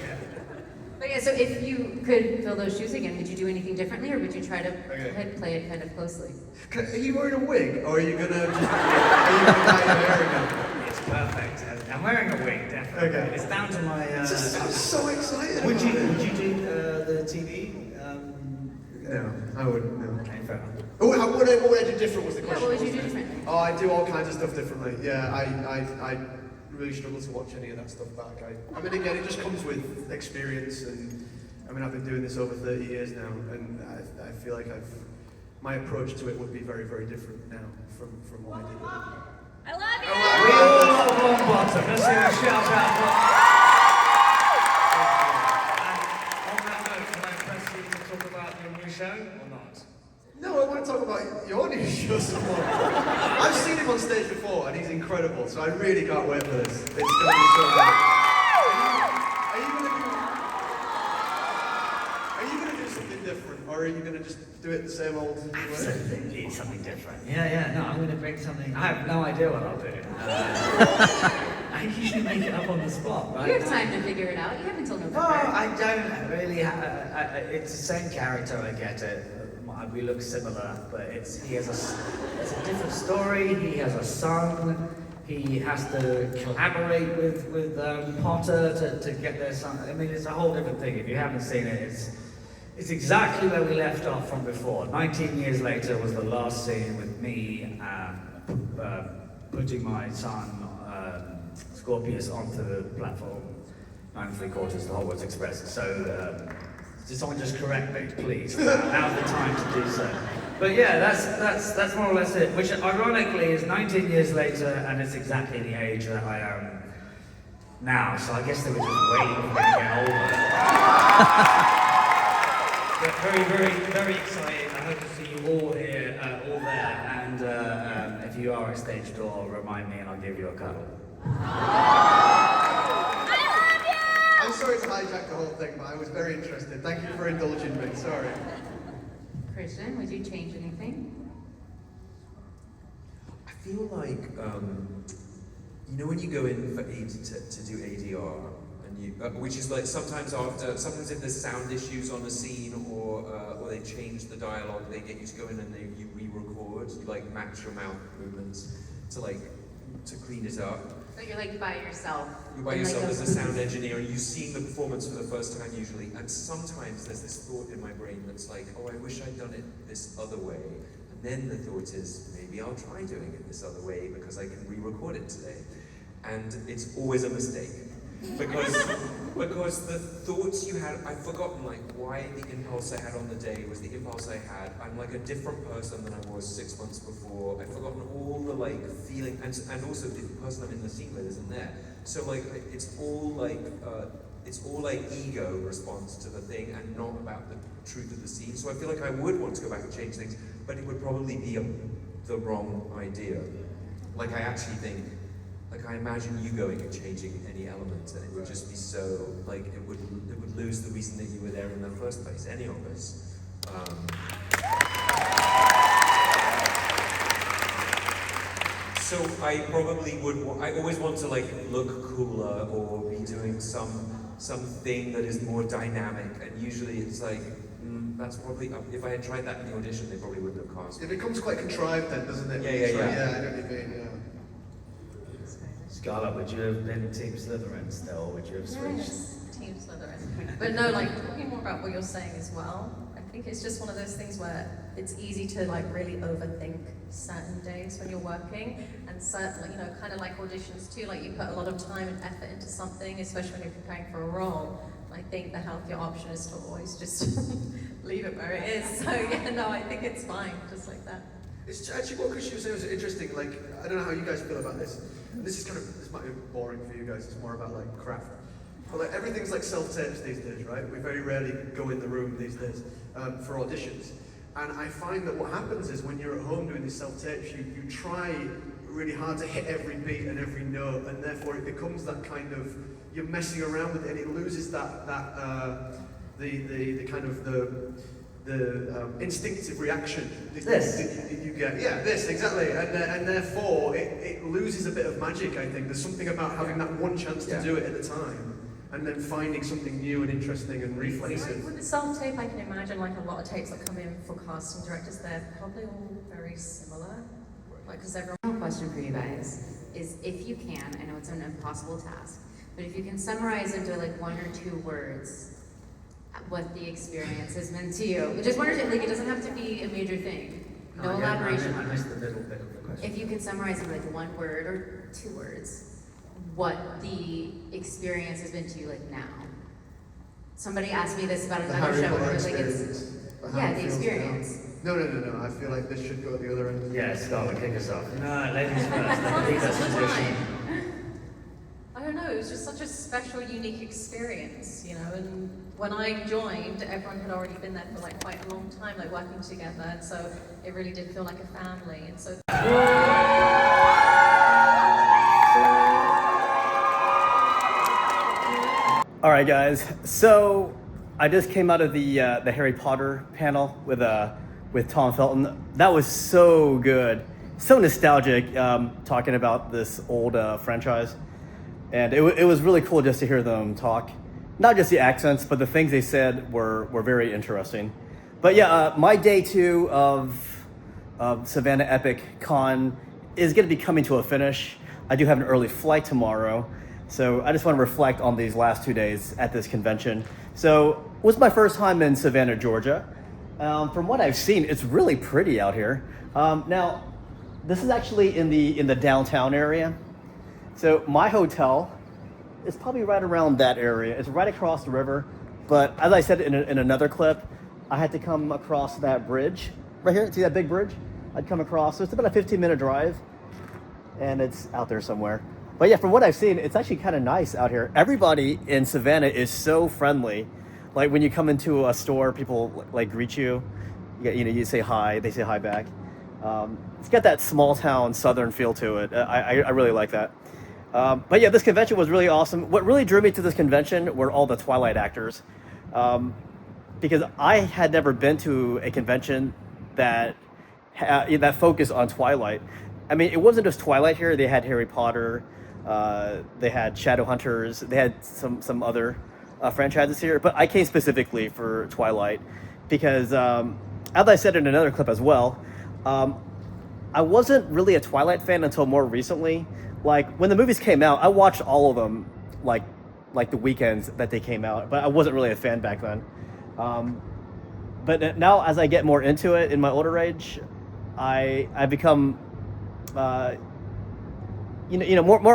But yeah, so if you could fill those shoes again, would you do anything differently, or would you try to play it kind of closely? Are you wearing a wig, or are you gonna just are you gonna dye your hair again? It's perfect. I'm wearing a wig, definitely. Okay. It's down to my... I'm so excited. Would you do the TV? No, I wouldn't, no. Okay, fair enough. What would I do different was the question. Yeah, what would you do differently? Oh, I do all kinds of stuff differently. Yeah, I really struggle to watch any of that stuff back. I mean, again, it just comes with experience, and I mean, I've been doing this over 30 years now, and I feel like my approach to it would be very, very different now from what I did. I love you! We all love Longbottom. Let's hear a shout out. And on that note, can I press you to talk about your new show or not? No, I want to talk about your new show some more. I've seen him on stage before, and he's incredible, so I really can't wait for this. It's going to be so good. Are you going to do something different, or are you going to just do it the same old way? Absolutely, something different. Yeah, no, I'm going to bring something. I have no idea what I'll do. I usually make it up on the spot, right? You have time to figure it out. You have until November. No, I don't really have. It's the same character, I get it. We look similar, but it's a different story. He has a son. He has to collaborate with Potter to get their son. I mean, it's a whole different thing. If you haven't seen it, it's exactly where we left off from before. 19 years later was the last scene with me putting my son Scorpius onto the platform 9 3/4 to Hogwarts Express. So. Someone just correct me, please. Now's the time to do so. But yeah, that's more or less it. Which ironically is 19 years later, and it's exactly the age that I am now. So I guess they were just waiting for me to get older. But very, very, very exciting. I hope to see you all here, all there. And if you are at stage door, remind me, and I'll give you a cuddle. I'm sorry to hijack the whole thing, but I was very interested. Thank you for indulging me. Sorry. Christian, would you change anything? I feel like, you know, when you go in for to do ADR, and you, which is like sometimes if there's sound issues on the scene, or they change the dialogue, they get you to go in and you re-record, you like match your mouth movements to clean it up. So you're like by yourself. You're by yourself as a sound engineer, and you're seeing the performance for the first time usually, and sometimes there's this thought in my brain that's like, oh, I wish I'd done it this other way. And then the thought is, maybe I'll try doing it this other way because I can re-record it today. And it's always a mistake. Because the thoughts you had, I've forgotten like why the impulse I had on the day was the impulse I had. I'm like a different person than I was 6 months before. I've forgotten all the like feeling, and also the person I'm in the scene with isn't there. So like it's all like ego response to the thing and not about the truth of the scene. So I feel like I would want to go back and change things, but it would probably be the wrong idea. Like I actually think. Like I imagine you going and changing any element, and it would just be so like it would lose the reason that you were there in the first place. Any of us. So I probably would. I always want to like look cooler or be doing something that is more dynamic. And usually it's like that's probably if I had tried that in the audition, they probably wouldn't have cast me. It becomes quite contrived then, doesn't it? Yeah. Yeah, I know what you mean. Scarlet, would you have been Team Slytherin still? Would you have switched? Yes, Team Slytherin. But no, like talking more about what you're saying as well. I think it's just one of those things where it's easy to like really overthink certain days when you're working, and certainly, kind of like auditions too. Like you put a lot of time and effort into something, especially when you're preparing for a role. I think the healthier option is to always just leave it where it is. So yeah, no, I think it's fine, just like that. It's actually what Christian was saying was interesting. Like, I don't know how you guys feel about this. And this might be boring for you guys. It's more about like craft. But like everything's like self-tapes these days, right? We very rarely go in the room these days for auditions. And I find that what happens is when you're at home doing these self-tapes, you try really hard to hit every beat and every note, and therefore it becomes that kind of, you're messing around with it, and it loses the kind of the instinctive reaction that you get. Yeah, this, exactly. And therefore it loses a bit of magic, I think. There's something about having that one chance to do it at a time, and then finding something new and interesting and reflexive. With the self-tape, I can imagine like a lot of tapes that come in for casting directors, they're probably all very similar. Like, because everyone... One question for you guys is, if you can, I know it's an impossible task, but if you can summarize into like 1 or 2 words what the experience has been to you. Just 1 or 2, like it doesn't have to be a major thing. No elaboration. I missed the middle bit of the question. If you can summarize in like 1 word or 2 words, what the experience has been to you like now. Somebody asked me this about another show where like it's the experience. No. I feel like this should go at the other end. Yeah, Scarlet, kick us off. No, ladies first. I think that's position. I don't know, it was just such a special, unique experience, and when I joined, everyone had already been there for like quite a long time, like working together, and so it really did feel like a family, and so... All right, guys. So I just came out of the Harry Potter panel with Tom Felton. That was so good, so nostalgic. Talking about this old franchise, and it was really cool just to hear them talk. Not just the accents, but the things they said were very interesting. But yeah, my day 2 of Savannah Epic Con is going to be coming to a finish. I do have an early flight tomorrow. So I just want to reflect on these last 2 days at this convention. So it was my first time in Savannah, Georgia. From what I've seen, it's really pretty out here. Now, this is actually in the downtown area. So my hotel is probably right around that area. It's right across the river. But as I said in another clip, I had to come across that bridge right here. See that big bridge? I'd come across. So it's about a 15-minute drive, and it's out there somewhere. But yeah, from what I've seen, it's actually kind of nice out here. Everybody in Savannah is so friendly. Like when you come into a store, people like greet you. You say hi, they say hi back. It's got that small town southern feel to it. I really like that. But yeah, this convention was really awesome. What really drew me to this convention were all the Twilight actors. Because I had never been to a convention that focused on Twilight. I mean, it wasn't just Twilight here. They had Harry Potter. They had Shadowhunters. They had some other franchises here, but I came specifically for Twilight because, as I said in another clip as well, I wasn't really a Twilight fan until more recently. Like when the movies came out, I watched all of them like the weekends that they came out, but I wasn't really a fan back then. But now, as I get more into it in my older age, I become more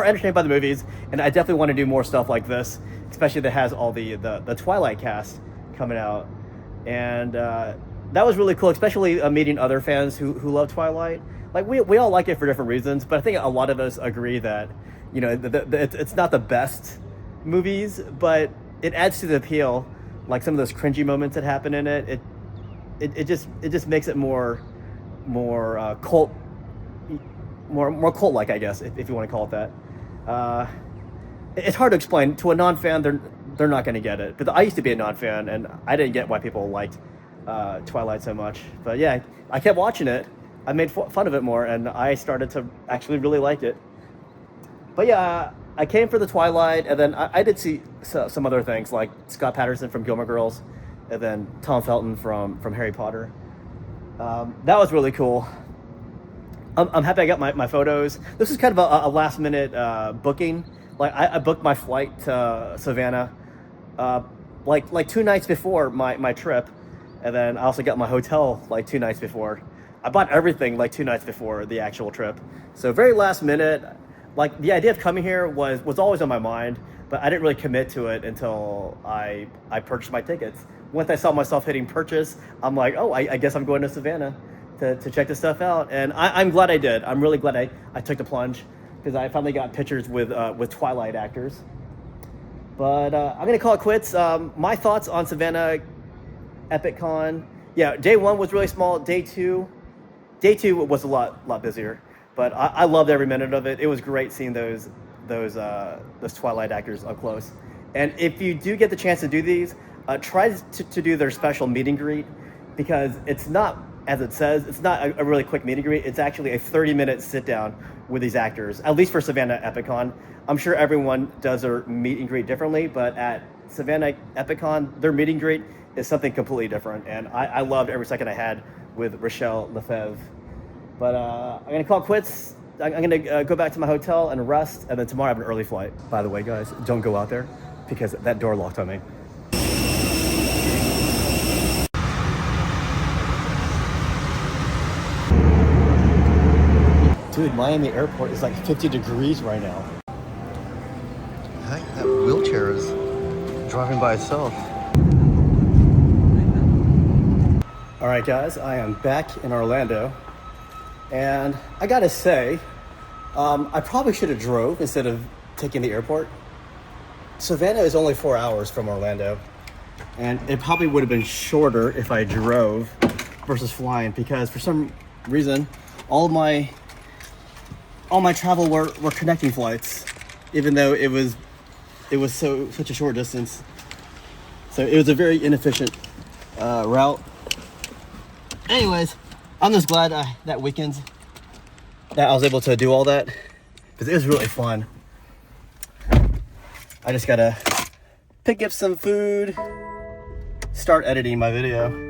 entertained by the movies, and I definitely want to do more stuff like this, especially that has all the Twilight cast coming out, and that was really cool, especially meeting other fans who love Twilight. Like we all like it for different reasons, but I think a lot of us agree that it's not the best movies, but it adds to the appeal. Like some of those cringy moments that happen in it, it just makes it more cult. More cult-like, I guess, if you want to call it that. It's hard to explain to a non-fan. They're not going to get it. But I used to be a non-fan, and I didn't get why people liked Twilight so much. But yeah, I kept watching it, and I kept enjoying it. And I think I made fun of it more, and I started to actually really like it. But yeah, I came for the Twilight, and then I did see some other things, like Scott Patterson from Gilmore Girls, and then Tom Felton from Harry Potter. That was really cool. I'm happy I got my photos. This is kind of a last minute booking. Like I booked my flight to Savannah like 2 nights before my trip, and then I also got my hotel like 2 nights before. I bought everything like 2 nights before the actual trip. So very last minute. Like the idea of coming here was always on my mind, but I didn't really commit to it until I purchased my tickets. Once I saw myself hitting purchase, I'm like, oh, I guess I'm going to Savannah to check this stuff out. And I'm glad I did. I'm really glad I took the plunge, because I finally got pictures with Twilight actors. But I'm gonna call it quits. My thoughts on Savannah Epic Con. Yeah, day 1 was really small. Day two was a lot busier. But I loved every minute of it. It was great seeing those Twilight actors up close. And if you do get the chance to do these, try to do their special meet and greet, because it's not, as it says, it's not a really quick meet and greet. It's actually a 30-minute sit down with these actors, at least for Savannah Epic Con. I'm sure everyone does their meet and greet differently, but at Savannah Epic Con, their meet and greet is something completely different. And I loved every second I had with Rachelle Lefevre. But I'm going to call it quits. I'm going to go back to my hotel and rest, and then tomorrow I have an early flight. By the way, guys, don't go out there, because that door locked on me. Dude, Miami Airport is like 50 degrees right now. That wheelchair is driving by itself. All right, guys, I am back in Orlando. And I gotta say, I probably should have drove instead of taking the airport. Savannah is only 4 hours from Orlando, and it probably would have been shorter if I drove versus flying, because for some reason, all my travel were connecting flights, even though it was such a short distance. So it was a very inefficient route. Anyways, I'm just glad that weekend that I was able to do all that, because it was really fun. I just gotta pick up some food, start editing my video.